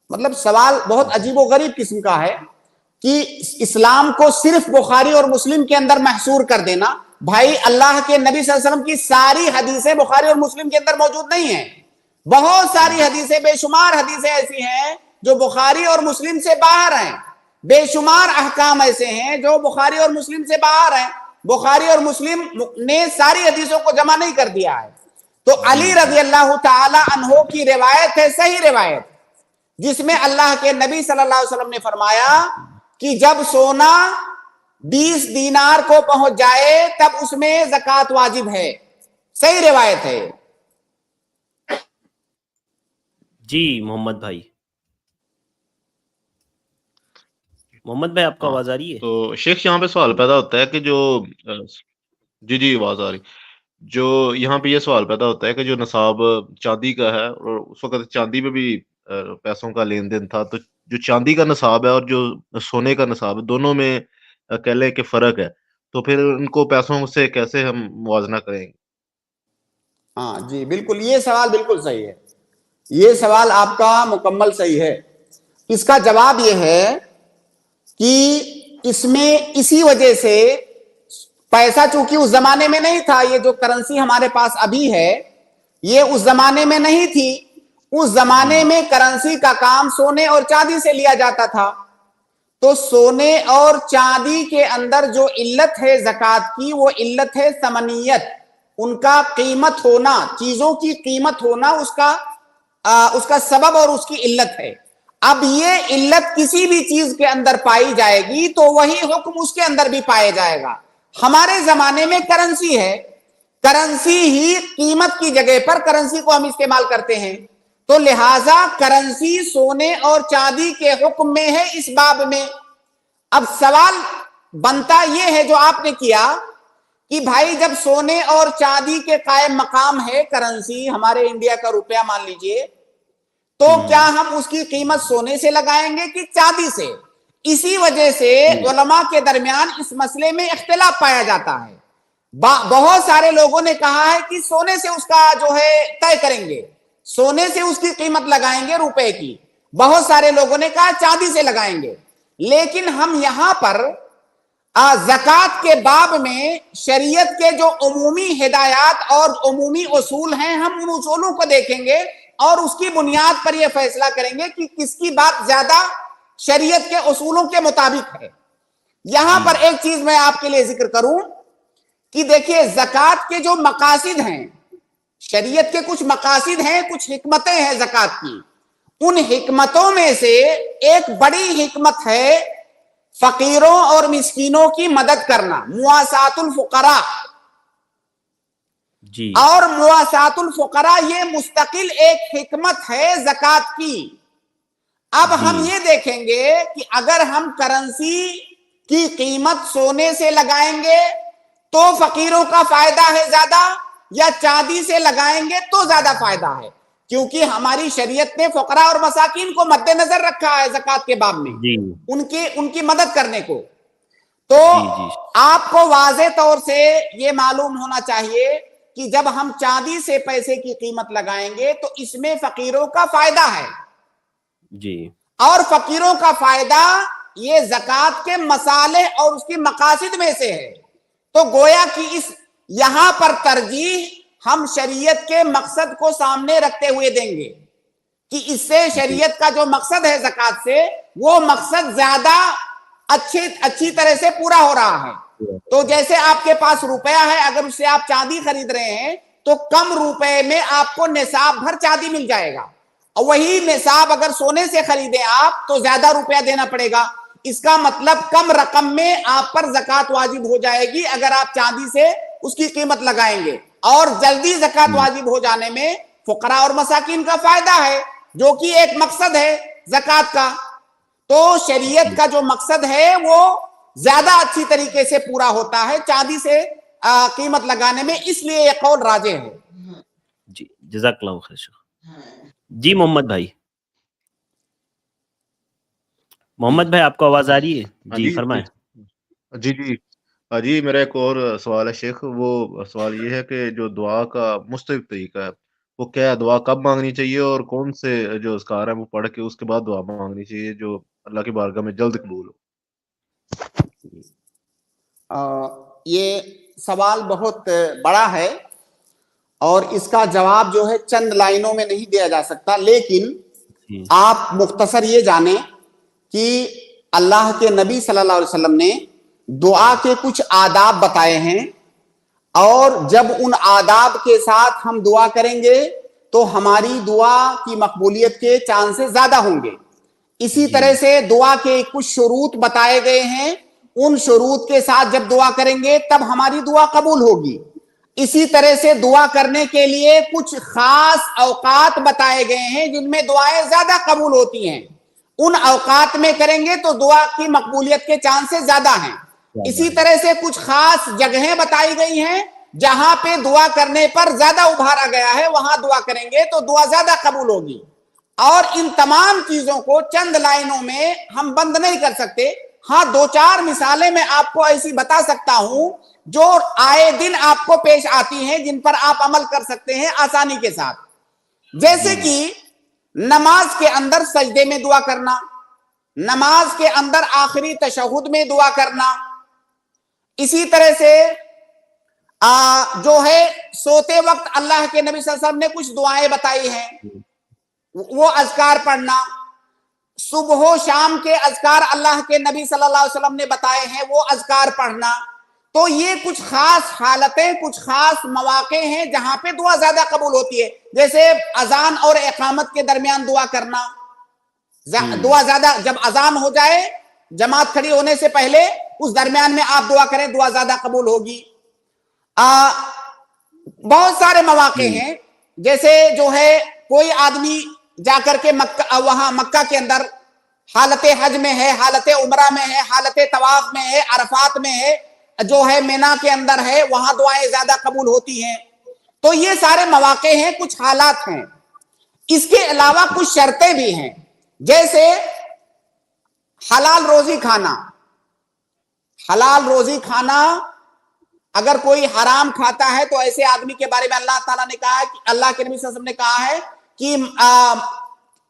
मतलब सवाल बहुत अजीबोगरीब किस्म का है कि इस्लाम को सिर्फ बुखारी और मुस्लिम के अंदर महसूर कर देना। भाई अल्लाह के नबी सल्लल्लाहु अलैहि वसल्लम की सारी हदीसें बुखारी और मुस्लिम के अंदर मौजूद नहीं है। बहुत सारी हदीसें, बेशुमार हदीसें ऐसी हैं जो बुखारी और मुस्लिम से बाहर हैं। बेशुमार अहकाम ऐसे हैं जो बुखारी और मुस्लिम से बाहर हैं। बुखारी और मुस्लिम ने सारी हदीसों को जमा नहीं कर दिया है। तो अली रज़ी अल्लाह ताला अन्हो की रिवायत है, सही रिवायत, जिसमें अल्लाह के नबी सल्लल्लाहु अलैहि वसल्लम ने फरमाया कि जब सोना 20 दीनार को पहुंच जाए तब उसमें ज़कात वाजिब है। सही रिवायत है। जी मोहम्मद भाई। मोहम्मद भाई, आपको आवाज आ रही है? तो शेख यहाँ पे सवाल पैदा होता है कि जो जी आवाज आ रही, जो यहाँ पे ये सवाल पैदा होता है कि जो निसाब चांदी का है, और उस वक्त चांदी में भी पैसों का लेन देन था, तो जो चांदी का निसाब है और जो सोने का निसाब है, दोनों में कह लें कि फर्क है, तो फिर उनको पैसों से कैसे हम मुवाजना करेंगे? हाँ जी बिल्कुल, ये सवाल बिल्कुल सही है। ये सवाल आपका मुकम्मल सही है। इसका जवाब ये है कि इसमें इसी वजह से पैसा चूंकि उस जमाने में नहीं था, ये जो करेंसी हमारे पास अभी है ये उस जमाने में नहीं थी। उस जमाने में करेंसी का काम सोने और चांदी से लिया जाता था। तो सोने और चांदी के अंदर जो इल्लत है ज़कात की, वो इल्लत है समनियत, उनका कीमत होना, चीजों की कीमत होना, उसका सबब और उसकी इल्लत है। अब ये इल्लत किसी भी चीज के अंदर पाई जाएगी तो वही हुक्म उसके अंदर भी पाया जाएगा। हमारे जमाने में करेंसी है, करेंसी ही कीमत की जगह पर करेंसी को हम इस्तेमाल करते हैं, तो लिहाजा करेंसी सोने और चांदी के हुक्म में है इस बाब में। अब सवाल बनता यह है जो आपने किया कि भाई जब सोने और चांदी के कायम मकाम है करेंसी, हमारे इंडिया का रुपया मान लीजिए, तो क्या हम उसकी कीमत सोने से लगाएंगे कि चांदी से? इसी वजह से उलमा के दरमियान इस मसले में इख्तिलाफ पाया जाता है। बहुत सारे लोगों ने कहा है कि सोने से उसका जो है तय करेंगे, सोने से उसकी कीमत लगाएंगे रुपए की। बहुत सारे लोगों ने कहा चांदी से लगाएंगे। लेकिन हम यहां पर ज़कात के बाब में शरीयत के जो उमूमी हिदायत और उमूमी उसूल हैं, हम उन उसूलों को देखेंगे और उसकी बुनियाद पर यह फैसला करेंगे कि किसकी बात ज्यादा शरीयत के उसूलों के मुताबिक है। यहां पर एक चीज मैं आपके लिए जिक्र करूं कि देखिए ज़कात के जो मकासिद हैं, शरीयत के कुछ मकासिद हैं, कुछ हिकमतें हैं ज़कात की। उन हिकमतों में से एक बड़ी हिकमत है फकीरों और मिस्कीनों की मदद करना, मुआसातुल फुकरा। जी। और मुआसातुल फुकरा ये मुस्तकिल एक हिकमत है ज़कात की। अब हम ये देखेंगे कि अगर हम करेंसी की कीमत सोने से लगाएंगे तो फकीरों का फायदा है ज्यादा, या चांदी से लगाएंगे तो ज्यादा फायदा है, क्योंकि हमारी शरीयत ने फुकरा और मसाकिन को मद्देनजर रखा है ज़कात के बाब में, उनकी मदद करने को। तो आपको वाज़े तौर से ये मालूम होना चाहिए कि जब हम चांदी से पैसे की कीमत लगाएंगे तो इसमें फकीरों का फायदा है जी, और फकीरों का फायदा ये ज़कात के मसाले और उसकी मकासिद में से है। तो गोया कि इस यहां पर तरजीह हम शरीयत के मकसद को सामने रखते हुए देंगे कि इससे शरीयत का जो मकसद है ज़कात से, वो मकसद ज्यादा अच्छी तरह से पूरा हो रहा है। तो जैसे आपके पास रुपया है, अगर उससे आप चांदी खरीद रहे हैं तो कम रुपए में आपको निसाब भर चांदी मिल जाएगा, और वही निसाब अगर सोने से खरीदे आप तो ज्यादा रुपया देना पड़ेगा। इसका मतलब कम रकम में आप पर ज़कात वाजिब हो जाएगी अगर आप चांदी से उसकी कीमत लगाएंगे, और जल्दी ज़कात वाजिब हो जाने में फुकरा और मसाकिन का फायदा है, जो कि एक मकसद है ज़कात का। तो शरीयत का जो मकसद है वो ज्यादा अच्छी तरीके से पूरा होता है चांदी से कीमत लगाने में, इसलिए ये कौल राजे है। जी, जज़ाकल्लाहु खैर। जी मोहम्मद भाई, मोहम्मद भाई आपको आवाज आ रही है? जी फरमाएं। जी जी जी, मेरा एक और सवाल है शेख। वो सवाल ये है कि जो दुआ का मुस्तकिल तरीका है वो क्या है, दुआ कब मांगनी चाहिए और कौन से जो अज़कार है वो पढ़ के उसके बाद दुआ मांगनी चाहिए जो अल्लाह की बारगाह में जल्द कबूल हो? ये सवाल बहुत बड़ा है और इसका जवाब जो है चंद लाइनों में नहीं दिया जा सकता, लेकिन आप मुख्तसर ये जाने कि अल्लाह के नबी सल्लल्लाहु अलैहि वसल्लम ने दुआ के कुछ आदाब बताए हैं, और जब उन आदाब के साथ हम दुआ करेंगे तो हमारी दुआ की मकबूलियत के चांसेस ज्यादा होंगे। इसी तरह से दुआ के कुछ शुरूत बताए गए हैं, उन शुरूत के साथ जब दुआ करेंगे तब हमारी दुआ कबूल होगी। इसी तरह से दुआ करने के लिए कुछ खास औकात बताए गए हैं जिनमें दुआएं ज्यादा कबूल होती हैं, उन औकात में करेंगे तो दुआ की मकबूलियत के चांसेस ज्यादा हैं। इसी तरह से कुछ खास जगहें बताई गई हैं जहां पे दुआ करने पर ज्यादा उभारा गया है, वहां दुआ करेंगे तो दुआ ज्यादा कबूल होगी। और इन तमाम चीजों को चंद लाइनों में हम बंद नहीं कर सकते। हाँ, दो चार मिसालें मैं आपको ऐसी बता सकता हूं जो आए दिन आपको पेश आती हैं, जिन पर आप अमल कर सकते हैं आसानी के साथ। जैसे कि नमाज के अंदर सजदे में दुआ करना, नमाज के अंदर आखिरी तशहुद में दुआ करना, इसी तरह से जो है सोते वक्त अल्लाह के नबी सल्लल्लाहु अलैहि वसल्लम ने कुछ दुआएं बताई हैं, वो अज़कार पढ़ना, सुबह शाम के अज़कार अल्लाह के नबी सल्लल्लाहु अलैहि वसल्लम ने बताए हैं, वो अज़कार पढ़ना। तो ये कुछ खास हालतें, कुछ खास मौके हैं जहां पे दुआ ज्यादा कबूल होती है, जैसे अजान और इकामत के दरमियान दुआ करना, दुआ ज्यादा, जब अजान हो जाए जमात खड़ी होने से पहले उस दरमियान में आप दुआ करें, दुआ ज्यादा कबूल होगी। बहुत सारे मौके हैं, जैसे जो है कोई आदमी जाकर के वहां मक्का के अंदर हालत हज में है, हालत उमरा में है, हालत तवाफ में है, अरफात में है, जो है मीना के अंदर है, वहां दुआएं ज्यादा कबूल होती हैं। तो ये सारे मौके हैं, कुछ हालात हैं। इसके अलावा कुछ शर्तें भी हैं, जैसे हलाल रोजी खाना। हलाल रोजी खाना, अगर कोई हराम खाता है तो ऐसे आदमी के बारे में अल्लाह ताला ने कहा है कि अल्लाह के नबी सल्लल्लाहु अलैहि वसल्लम ने कहा है कि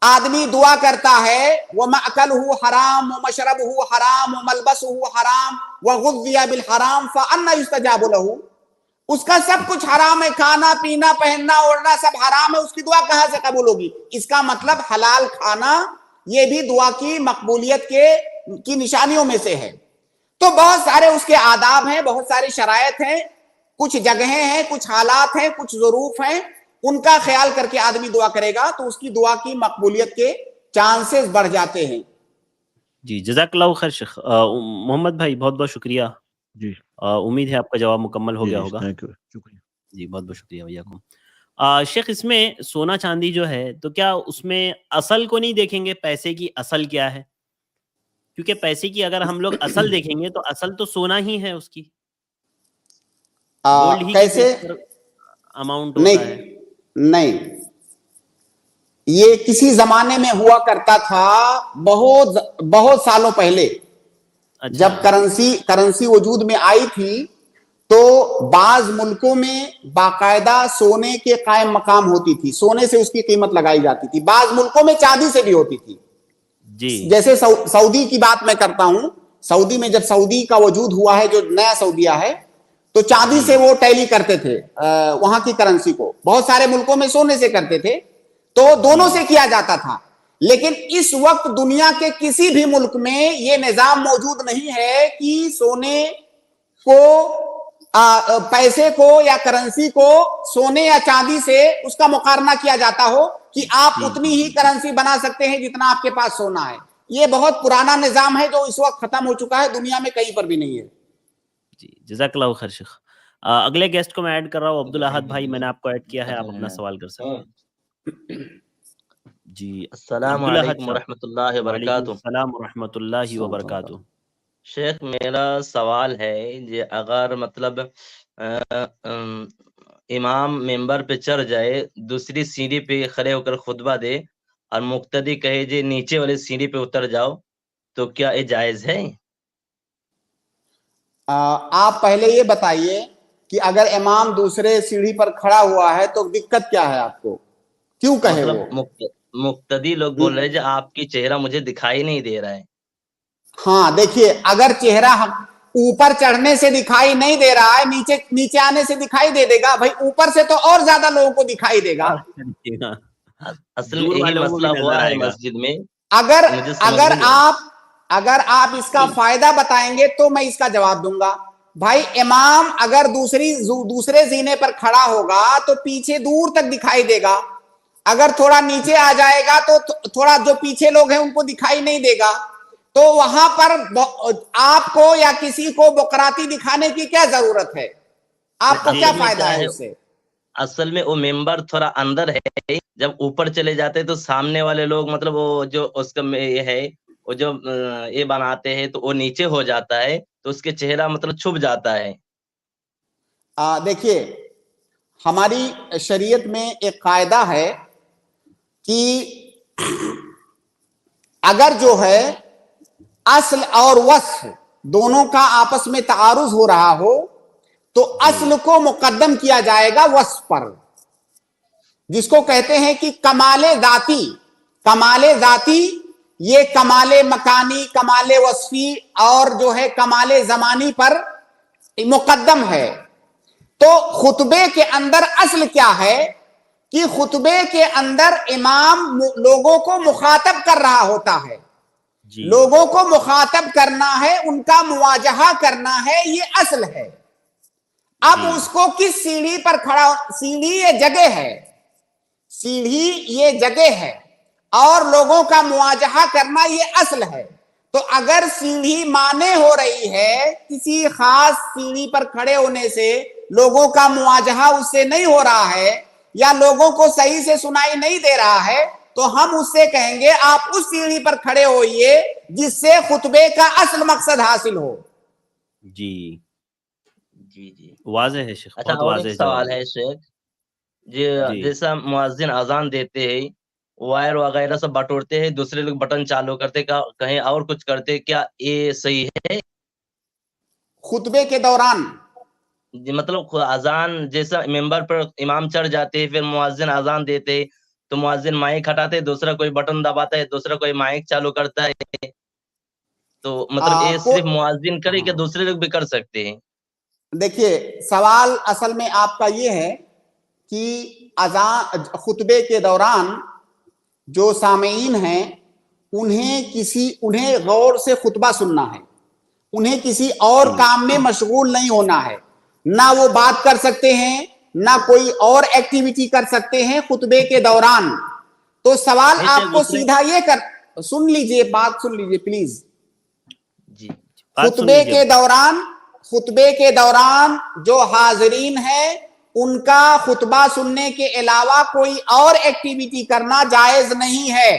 आदमी दुआ करता है व मअकलहु हराम व मशरबहु हराम व मलबसहु हराम व गुज़िया बिल हराम फअन्ना युस्तजाबु लहु। उसका सब कुछ हराम है, खाना पीना पहनना ओढ़ना सब हराम है, उसकी दुआ कहां से कबूल होगी? इसका मतलब हलाल खाना ये भी दुआ की मकबूलियत की निशानियों में से है। तो बहुत सारे उसके आदाब हैं, बहुत सारी शरायत हैं, कुछ जगहें हैं, कुछ हालात हैं, कुछ ज़रूफ हैं, उनका ख्याल करके आदमी दुआ करेगा तो उसकी दुआ की मकबूलियत के चांसेस बढ़ जाते हैं। जी, जज़ाकल्लाहु खैर शेख। मोहम्मद भाई बहुत बहुत शुक्रिया जी। उम्मीद है आपका जवाब मुकम्मल हो गया होगा। थैंक यू, शुक्रिया जी, बहुत बहुत शुक्रिया भैया को। शेख, इसमें सोना चांदी जो है तो क्या उसमें असल को नहीं देखेंगे, पैसे की असल क्या है? क्योंकि पैसे की अगर हम लोग असल देखेंगे तो असल तो सोना ही है उसकी, गोल्ड ही कैसे अमाउंट होता है। नहीं, ये किसी जमाने में हुआ करता था, बहुत बहुत सालों पहले। अच्छा। जब करेंसी वजूद में आई थी तो बाज मुल्कों में बाकायदा सोने के कायम मकाम होती थी, सोने से उसकी कीमत लगाई जाती थी। बाज मुल्कों में चांदी से भी होती थी जी। जैसे सऊदी की बात मैं करता हूं। सऊदी में जब सऊदी का वजूद हुआ है, जो नया सऊदिया है, तो चांदी से वो टैली करते थे वहां की करेंसी को। बहुत सारे मुल्कों में सोने से करते थे, तो दोनों से किया जाता था। लेकिन इस वक्त दुनिया के किसी भी मुल्क में ये निजाम मौजूद नहीं है कि सोने को पैसे को या करेंसी को सोने या चांदी से उसका मुकारना किया जाता हो कि आप उतनी ही करेंसी बना सकते हैं जितना आपके पास सोना है। ये बहुत पुराना निजाम है जो इस वक्त खत्म हो चुका है, दुनिया में कहीं पर भी नहीं है। जी, जज़ाकल्लाहु खैर शेख। अगले गेस्ट को मैं ऐड कर रहा हूँ, अब्दुल अहद भाई, मैंने आपको ऐड किया है, आप अपना सवाल कर सकते हैं। जी, अस्सलाम अब्दुल अहद वालेकुम साहब। वरहमतुल्लाहि वालेकुम वबरकातुह। सलाम वरहमतुल्लाहि वबरकातुह। शेख, मेरा सवाल है ये, अगर मतलब इमाम मेंबर पे चढ़ जाए, दूसरी सीढ़ी पे खड़े होकर खुतबा दे और मुक्तदी कहे जे नीचे वाली सीढ़ी पे उतर जाओ, तो क्या ये जायज है? आप पहले ये बताइए कि अगर इमाम दूसरे सीढ़ी पर खड़ा हुआ है तो दिक्कत क्या है आपको, क्यों कहे मतलब वो? मुक्तदी लोग बोल रहे हैं जो आपकी चेहरा मुझे दिखाई नहीं दे रहा है। हाँ, देखिए, अगर चेहरा ऊपर चढ़ने से दिखाई नहीं दे रहा है, नीचे आने से दिखाई दे देगा। भाई ऊपर से तो और ज्यादा लोगों को दिखाई देगा। असल में यही मसला हुआ है मस्जिद में। अगर आप इसका फायदा बताएंगे तो मैं इसका जवाब दूंगा। भाई इमाम अगर दूसरे जीने पर खड़ा होगा तो पीछे दूर तक दिखाई देगा। अगर थोड़ा नीचे आ जाएगा तो थोड़ा जो पीछे लोग हैं उनको दिखाई नहीं देगा। तो वहां पर आपको या किसी को बकराती दिखाने की क्या जरूरत है? आपको क्या फायदा है उससे? असल में वो मेंबर थोड़ा अंदर है, जब ऊपर चले जाते हैं तो सामने वाले लोग मतलब वो जो उसका ये है, वो जो ये बनाते हैं तो वो नीचे हो जाता है, तो उसके चेहरा मतलब छुप जाता है। देखिए, हमारी शरीयत में एक कायदा है कि अगर जो है असल और वस्फ दोनों का आपस में तारुज हो रहा हो तो असल को मुकद्दम किया जाएगा वस्फ पर, जिसको कहते हैं कि कमाले जाती ये कमाले मकानी, कमाले वस्फी और जो है कमाले जमानी पर मुकद्दम है। तो खुतबे के अंदर असल क्या है कि खुतबे के अंदर इमाम लोगों को मुखातब कर रहा होता है, लोगों को मुखातब करना है, उनका मुवाजहा करना है, ये असल है। अब उसको किस सीढ़ी पर खड़ा, सीढ़ी ये जगह है, सीढ़ी ये जगह है। اور لوگوں کا مواجہہ کرنا یہ اصل ہے. تو اگر سیڑھی مانے ہو رہی ہے، کسی خاص سیڑھی پر کھڑے ہونے سے لوگوں کا مواجہہ اس سے نہیں ہو رہا ہے، یا لوگوں کو صحیح سے سنائی نہیں دے رہا ہے، تو ہم اس سے کہیں گے آپ اس سیڑھی پر کھڑے ہوئیے جس سے خطبے کا اصل مقصد حاصل ہو. جی جی واضح ہے شیخ، اچھا، بہت اور واضح ایک جواب سوال ہے شیخ جی. جی. جیسا مؤذن اذان دیتے ہیں، وائر وغیرہ سب بٹورتے ہیں، دوسرے لوگ بٹن چالو کرتے، کہیں اور کچھ کرتے، کیا یہ صحیح ہے؟ خطبے کے دوران جی مطلب اذان جیسا ممبر پر امام چڑھ جاتے، پھر مؤذن اذان دیتے، تو مؤذن مائک ہٹاتے، دوسرا کوئی بٹن دباتا ہے، دوسرا کوئی مائک چالو کرتا ہے، تو مطلب یہ صرف مؤذن کرے کہ دوسرے لوگ بھی کر سکتے ہیں؟ دیکھیے، سوال اصل میں آپ کا یہ ہے کہ اذان خطبے کے دوران جو سامعین ہیں انہیں غور سے خطبہ سننا ہے، انہیں کسی اور کام میں مشغول نہیں ہونا ہے. نہ وہ بات کر سکتے ہیں، نہ کوئی اور ایکٹیویٹی کر سکتے ہیں خطبے کے دوران. تو سوال آپ کو سیدھا یہ سن لیجئے، بات سن لیجئے پلیز. خطبے کے دوران جو حاضرین ہیں ان کا خطبہ سننے کے علاوہ کوئی اور ایکٹیویٹی کرنا جائز نہیں ہے،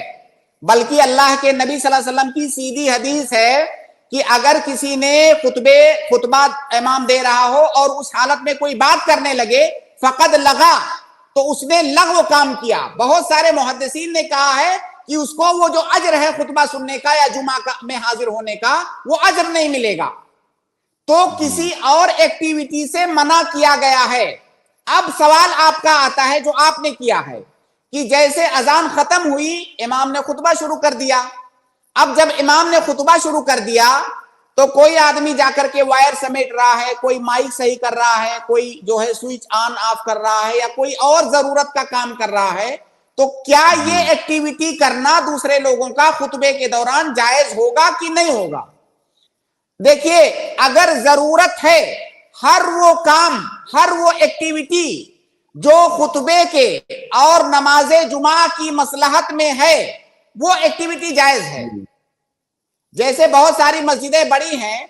بلکہ اللہ کے نبی صلی اللہ علیہ وسلم کی سیدھی حدیث ہے کہ اگر کسی نے خطبہ امام دے رہا ہو اور اس حالت میں کوئی بات کرنے لگے فقد لغا، تو اس نے لغو کام کیا. بہت سارے محدثین نے کہا ہے کہ اس کو وہ جو اجر ہے خطبہ سننے کا یا جمعہ میں حاضر ہونے کا، وہ اجر نہیں ملے گا. تو کسی اور ایکٹیویٹی سے منع کیا گیا ہے. اب سوال آپ کا آتا ہے جو آپ نے کیا ہے کہ جیسے اذان ختم ہوئی، امام نے خطبہ شروع کر دیا. اب جب امام نے خطبہ شروع کر دیا تو کوئی آدمی جا کر کے وائر سمیٹ رہا ہے، کوئی مائک صحیح کر رہا ہے، کوئی جو ہے سوئچ آن آف کر رہا ہے، یا کوئی اور ضرورت کا کام کر رہا ہے. تو کیا یہ ایکٹیویٹی کرنا دوسرے لوگوں کا خطبے کے دوران جائز ہوگا کہ نہیں ہوگا؟ دیکھیے، اگر ضرورت ہے، ہر وہ کام، ہر وہ ایکٹیویٹی جو خطبے کے اور نماز جمعہ کی مصلحت میں ہے، وہ ایکٹیویٹی جائز ہے. جیسے بہت ساری مسجدیں بڑی ہیں،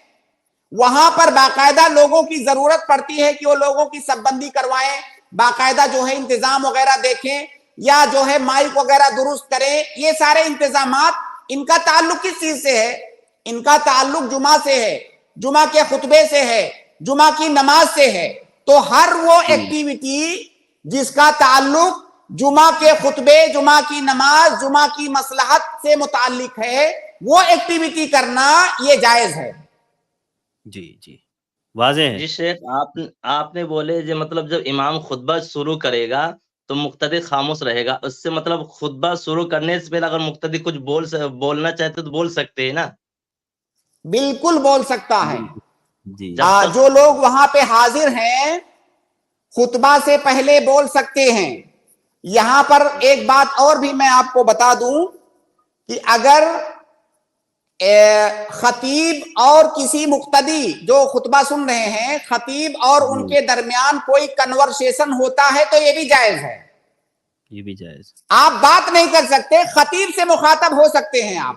وہاں پر باقاعدہ لوگوں کی ضرورت پڑتی ہے کہ وہ لوگوں کی سب بندی کروائیں، باقاعدہ جو ہے انتظام وغیرہ دیکھیں، یا جو ہے مائک وغیرہ درست کریں. یہ سارے انتظامات، ان کا تعلق کس چیز سے ہے؟ ان کا تعلق جمعہ سے ہے، جمعہ کے خطبے سے ہے، جمعہ کی نماز سے ہے. تو ہر وہ ایکٹیویٹی جس کا تعلق جمعہ کے خطبے، جمعہ کی نماز، جمعہ کی مصلحت سے متعلق ہے، وہ ایکٹیویٹی کرنا یہ جائز ہے. جی واضح ہے. جی شیخ، آپ نے بولے جو مطلب جب امام خطبہ شروع کرے گا تو مقتدی خاموش رہے گا، اس سے مطلب خطبہ شروع کرنے سے پہلے اگر مقتدی کچھ بولنا چاہتے تو بول سکتے ہیں نا؟ بالکل بول سکتا ہے. جی جو لوگ وہاں پہ حاضر ہیں خطبہ سے پہلے بول سکتے ہیں. یہاں پر ایک بات اور بھی میں آپ کو بتا دوں کہ اگر خطیب اور کسی مقتدی جو خطبہ سن رہے ہیں، خطیب اور ان کے درمیان کوئی کنورسیشن ہوتا ہے تو یہ بھی جائز ہے. یہ بھی جائز. آپ بات نہیں کر سکتے، خطیب سے مخاطب ہو سکتے ہیں. آپ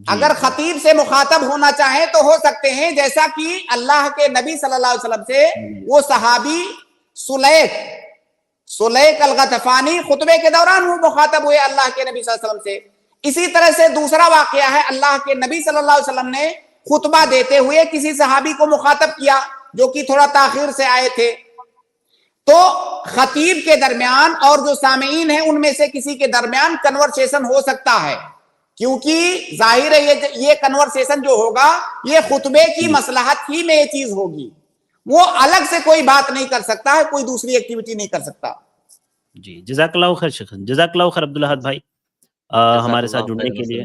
اگر خطیب سے مخاطب ہونا چاہیں تو ہو سکتے ہیں، جیسا کہ اللہ کے نبی صلی اللہ علیہ وسلم سے وہ صحابی سلیق الغطفانی خطبے کے دوران وہ مخاطب ہوئے اللہ کے نبی صلی اللہ علیہ وسلم سے. اسی طرح سے دوسرا واقعہ ہے، اللہ کے نبی صلی اللہ علیہ وسلم نے خطبہ دیتے ہوئے کسی صحابی کو مخاطب کیا جو کہ تھوڑا تاخیر سے آئے تھے. تو خطیب کے درمیان اور جو سامعین ہیں ان میں سے کسی کے درمیان کنورسیشن ہو سکتا ہے، کیونکہ ظاہر ہے یہ کنورسیشن جو ہوگا یہ خطبے کی مصلحت ہی میں یہ چیز ہوگی. وہ الگ سے کوئی بات نہیں کر سکتا ہے، کوئی دوسری ایکٹیویٹی نہیں کر سکتا. جی جزاک اللہ خیر شیخ، جزاک اللہ خیر عبدالحد بھائی ہمارے ساتھ جڑنے کے لیے.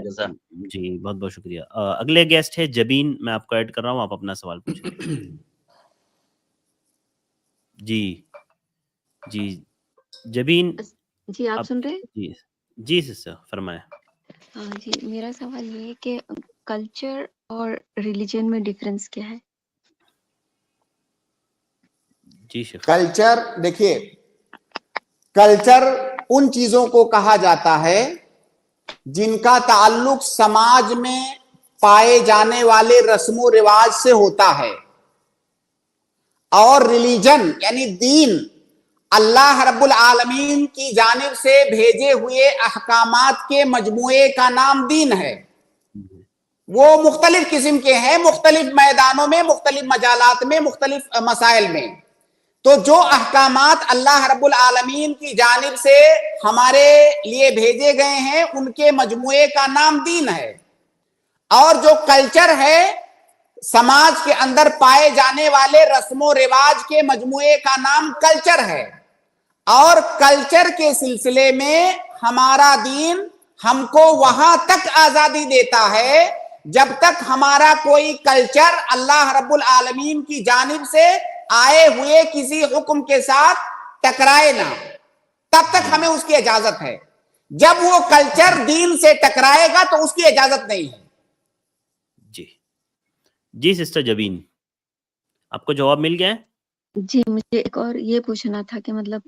جی بہت بہت شکریہ. اگلے گیسٹ ہے جبین، میں آپ کو ایڈ کر رہا ہوں، آپ اپنا سوال پوچھیں. جی جبین. جی آپ سن رہے ہیں؟ جی سر فرمائیں. جی میرا سوال یہ ہے کہ کلچر اور ریلیجن میں ڈیفرنس کیا ہے؟ جی شیخ. کلچر، دیکھیے کلچر ان چیزوں کو کہا جاتا ہے जिनका ताल्लुक समाज में पाए जाने वाले रस्मों रिवाज से होता है, और रिलीजन यानी दीन अल्लाह रब्बुल आलमीन की जानिब से भेजे हुए अहकामात के मजमूए का नाम दीन है। वो मुख्तलिफ किस्म के हैं, मुख्तलिफ मैदानों में, मुख्तलिफ मजालात में, मुख्तलिफ मसाइल में। तो जो अहकामात अल्लाह रब्बुल आलमीन की जानिब से हमारे लिए भेजे गए हैं उनके मजमूए का नाम दीन है। और जो कल्चर है, समाज के अंदर पाए जाने वाले रस्मों रिवाज के मजमूए का नाम कल्चर है। और कल्चर के सिलसिले में हमारा दीन हमको वहां तक आजादी देता है जब तक हमारा कोई कल्चर अल्लाह रब्बुल आलमीन की जानिब से आए हुए किसी हुक्म के साथ टकराए ना, तब तक हमें उसकी इजाजत है। जब वो कल्चर दीन से टकराएगा तो उसकी इजाजत नहीं है। जी सिस्टर जबीन, आपको जवाब मिल गया है? जी, मुझे एक और ये पूछना था कि मतलब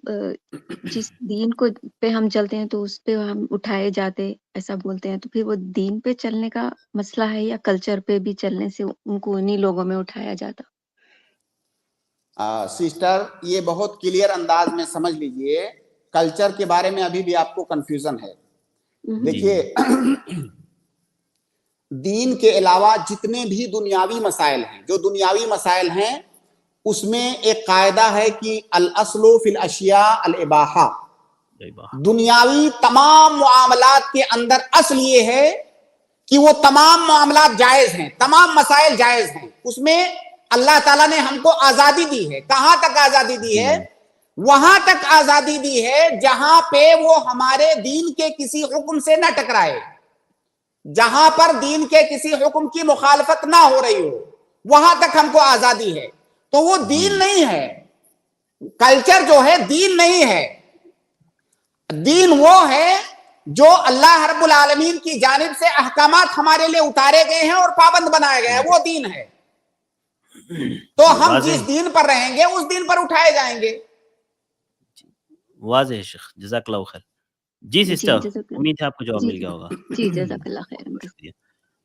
जिस दीन को पे हम चलते हैं तो उस पे हम उठाए जाते ऐसा बोलते हैं, तो फिर वो दीन पे चलने का मसला है या कल्चर पे भी चलने से उनको उन्हीं लोगों में उठाया जाता? सिस्टर, ये बहुत क्लियर अंदाज में समझ लीजिए, कल्चर के बारे में अभी भी आपको कंफ्यूजन है। देखिए, दीन के अलावा जितने भी दुनियावी मसाइल हैं, जो दुनियावी मसाइल हैं उसमें एक कायदा है कि अल अस्लु फिल अशिया अल इबाहा। दुनियावी तमाम मामलात के अंदर असल ये है कि वो तमाम मामलात जायज हैं, तमाम मसाइल जायज हैं। उसमें अल्लाह ताला ने हमको आजादी दी है। कहां तक आजादी दी है? वहां तक आजादी दी है जहां पे वो हमारे दीन के किसी हुक्म से ना टकराए, जहां पर दीन के किसी हुक्म की मुखालफत ना हो रही हो, वहां तक हमको आजादी है। तो वो दीन नहीं है, कल्चर जो है दीन नहीं है। दीन वो है जो अल्लाह रब्बुल आलमीन की जानिब से अहकामात हमारे लिए उतारे गए हैं और पाबंद बनाए गए हैं, वो दीन है। तो हम जिस दीन पर रहेंगे उस दीन पर उठाए जाएंगे। वाज़ेह शेख, जज़ाकल्लाहु खैर। जी सिस्टर, उम्मीद है आपको जवाब मिल गया होगा। जी, जज़ाकल्लाह खैर।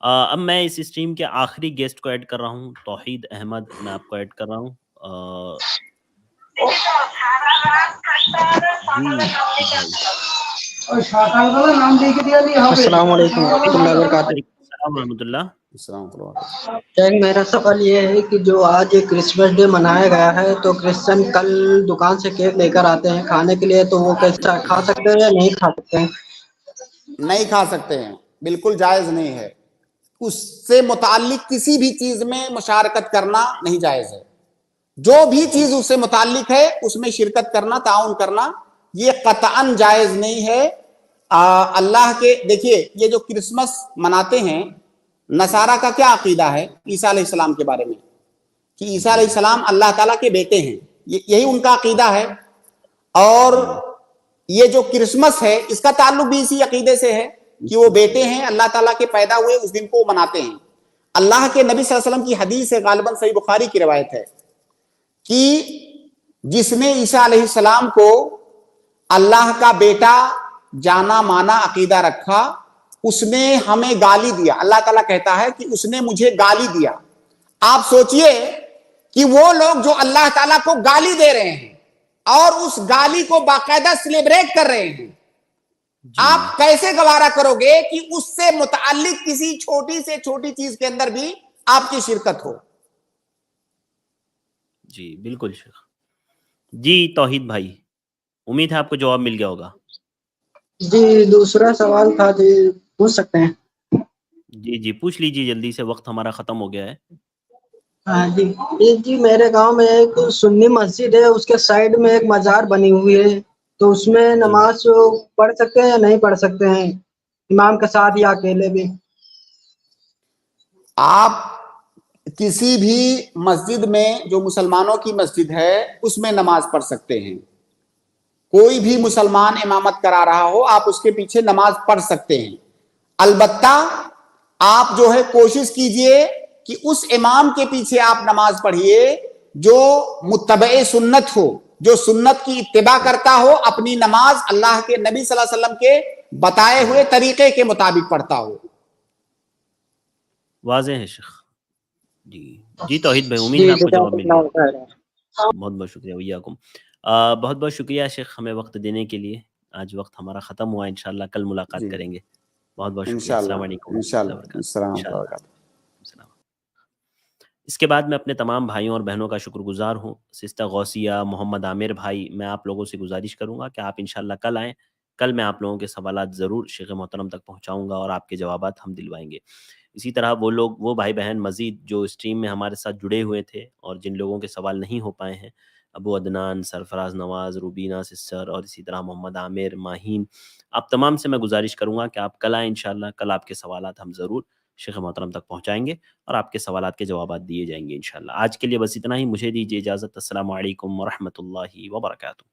अब मैं इस स्ट्रीम के आखिरी गेस्ट को ऐड कर रहा हूँ, तौहीद अहमद, मैं आपको ऐड कर रहा हूँ। मेरा सवाल ये है कि जो आज क्रिसमस डे मनाया गया है तो क्रिश्चियन कल दुकान से केक लेकर आते हैं खाने के लिए, तो वो कैसा खा सकते हैं या नहीं खा सकते हैं? नहीं खा सकते हैं, बिल्कुल जायज नहीं है। उससे मुताल्लिक किसी भी चीज में मुशारकत करना नहीं जायज है। जो भी चीज उससे मुताल्लिक है उसमें शिरकत करना, ताउन करना, ये कतअन जायज नहीं है। अल्लाह के, देखिए ये जो क्रिसमस मनाते हैं, नसारा का क्या अकीदा है ईसा अलैहिस्सलाम के बारे में कि ईसा अलैहिस्सलाम अल्लाह ताला के बेटे हैं, यही उनका अकीदा है। और ये जो क्रिसमस है इसका ताल्लुक भी इसी अकीदे से है कि वो बेटे हैं, अल्लाह ताला के पैदा हुए उस दिन को मनाते हैं। अल्लाह के नबी सल्लल्लाहु अलैहि वसल्लम की हदीस है, गालिबन सही बुखारी की रिवायत है कि जिसने ईसा अलैहिस्सलाम को अल्लाह का बेटा जाना माना अकीदा रखा, उसने हमें गाली दिया। अल्लाह ताला कहता है कि उसने मुझे गाली दिया। आप सोचिए कि वो लोग जो अल्लाह ताला को गाली दे रहे हैं और उस गाली को बाकायदा सेलिब्रेट कर रहे हैं, आप कैसे गवारा करोगे कि उससे मुताल्लिक किसी छोटी से छोटी चीज के अंदर भी आपकी शिरकत हो? जी बिल्कुल शेख। जी तौहीद भाई, उम्मीद है आपको जवाब मिल गया होगा। जी, दूसरा सवाल था जी, पूछ सकते हैं? जी जी पूछ लीजिए जल्दी से, वक्त हमारा खत्म हो गया है। हाँ जी, मेरे गांव में एक सुन्नी मस्जिद है, उसके साइड में एक मजार बनी हुई है, तो उसमें नमाज पढ़ सकते हैं या नहीं पढ़ सकते हैं, इमाम के साथ या अकेले भी? आप किसी भी मस्जिद में, जो मुसलमानों की मस्जिद है, उसमें नमाज पढ़ सकते हैं। कोई भी मुसलमान इमामत करा रहा हो, आप उसके पीछे नमाज पढ़ सकते हैं। अलबत्ता आप जो है कोशिश कीजिए कि उस इमाम के पीछे आप नमाज पढ़िए जो मुत्तबे सुन्नत हो, जो सुन्नत की इत्तिबा करता हो, अपनी नमाज अल्लाह के नबी सल्लल्लाहु अलैहि वसल्लम के बताए हुए तरीके के मुताबिक पढ़ता हो। वाज़ेह है शेख जी। जी तौहीद भाई, उम्मीद है आपको जवाब मिल गया। बहुत बहुत शुक्रिया वैयाकुम। बहुत बहुत शुक्रिया शेख हमें वक्त देने के लिए। आज वक्त हमारा ख़त्म हुआ, इंशाल्लाह कल मुलाकात जी करेंगे। बहुत बहुत शुक्रिया। इंशाल्लाह अस्सलाम वालेकुम इंशाल्लाह वरहमतुल्लाहि अस्सलाम इंशाल्लाह। वालेकुम। इसके बाद मैं अपने तमाम भाइयों और बहनों का शुक्रगुजार हूँ। सिस्टर गौसिया, मोहम्मद आमिर भाई, मैं आप लोगों से गुजारिश करूँगा कि आप इंशाल्लाह कल आएँ। कल मैं आप लोगों के सवालात ज़रूर शेख मोहतरम तक पहुँचाऊँगा और आपके जवाबात हम दिलवाएंगे। इसी तरह वो भाई बहन मज़ीद जो स्ट्रीम में हमारे साथ जुड़े हुए थे और जिन लोगों के सवाल नहीं हो पाए हैं, अबू अदनान, सरफराज नवाज़, रूबीना सिस्टर और इसी तरह मोहम्मद आमिर, माहीन, आप तमाम से मैं गुजारिश करूँगा कि आप कल आएँ इंशाल्लाह। कल आपके सवालात हम ज़रूर शेख मोहतरम तक पहुँचाएँगे और आपके सवालात के जवाबात दिए जाएंगे इंशाल्लाह। आज के लिए बस इतना ही, मुझे दीजिए इजाज़त। अस्सलामु अलैकुम व रहमतुल्लाहि व बरकातुहू।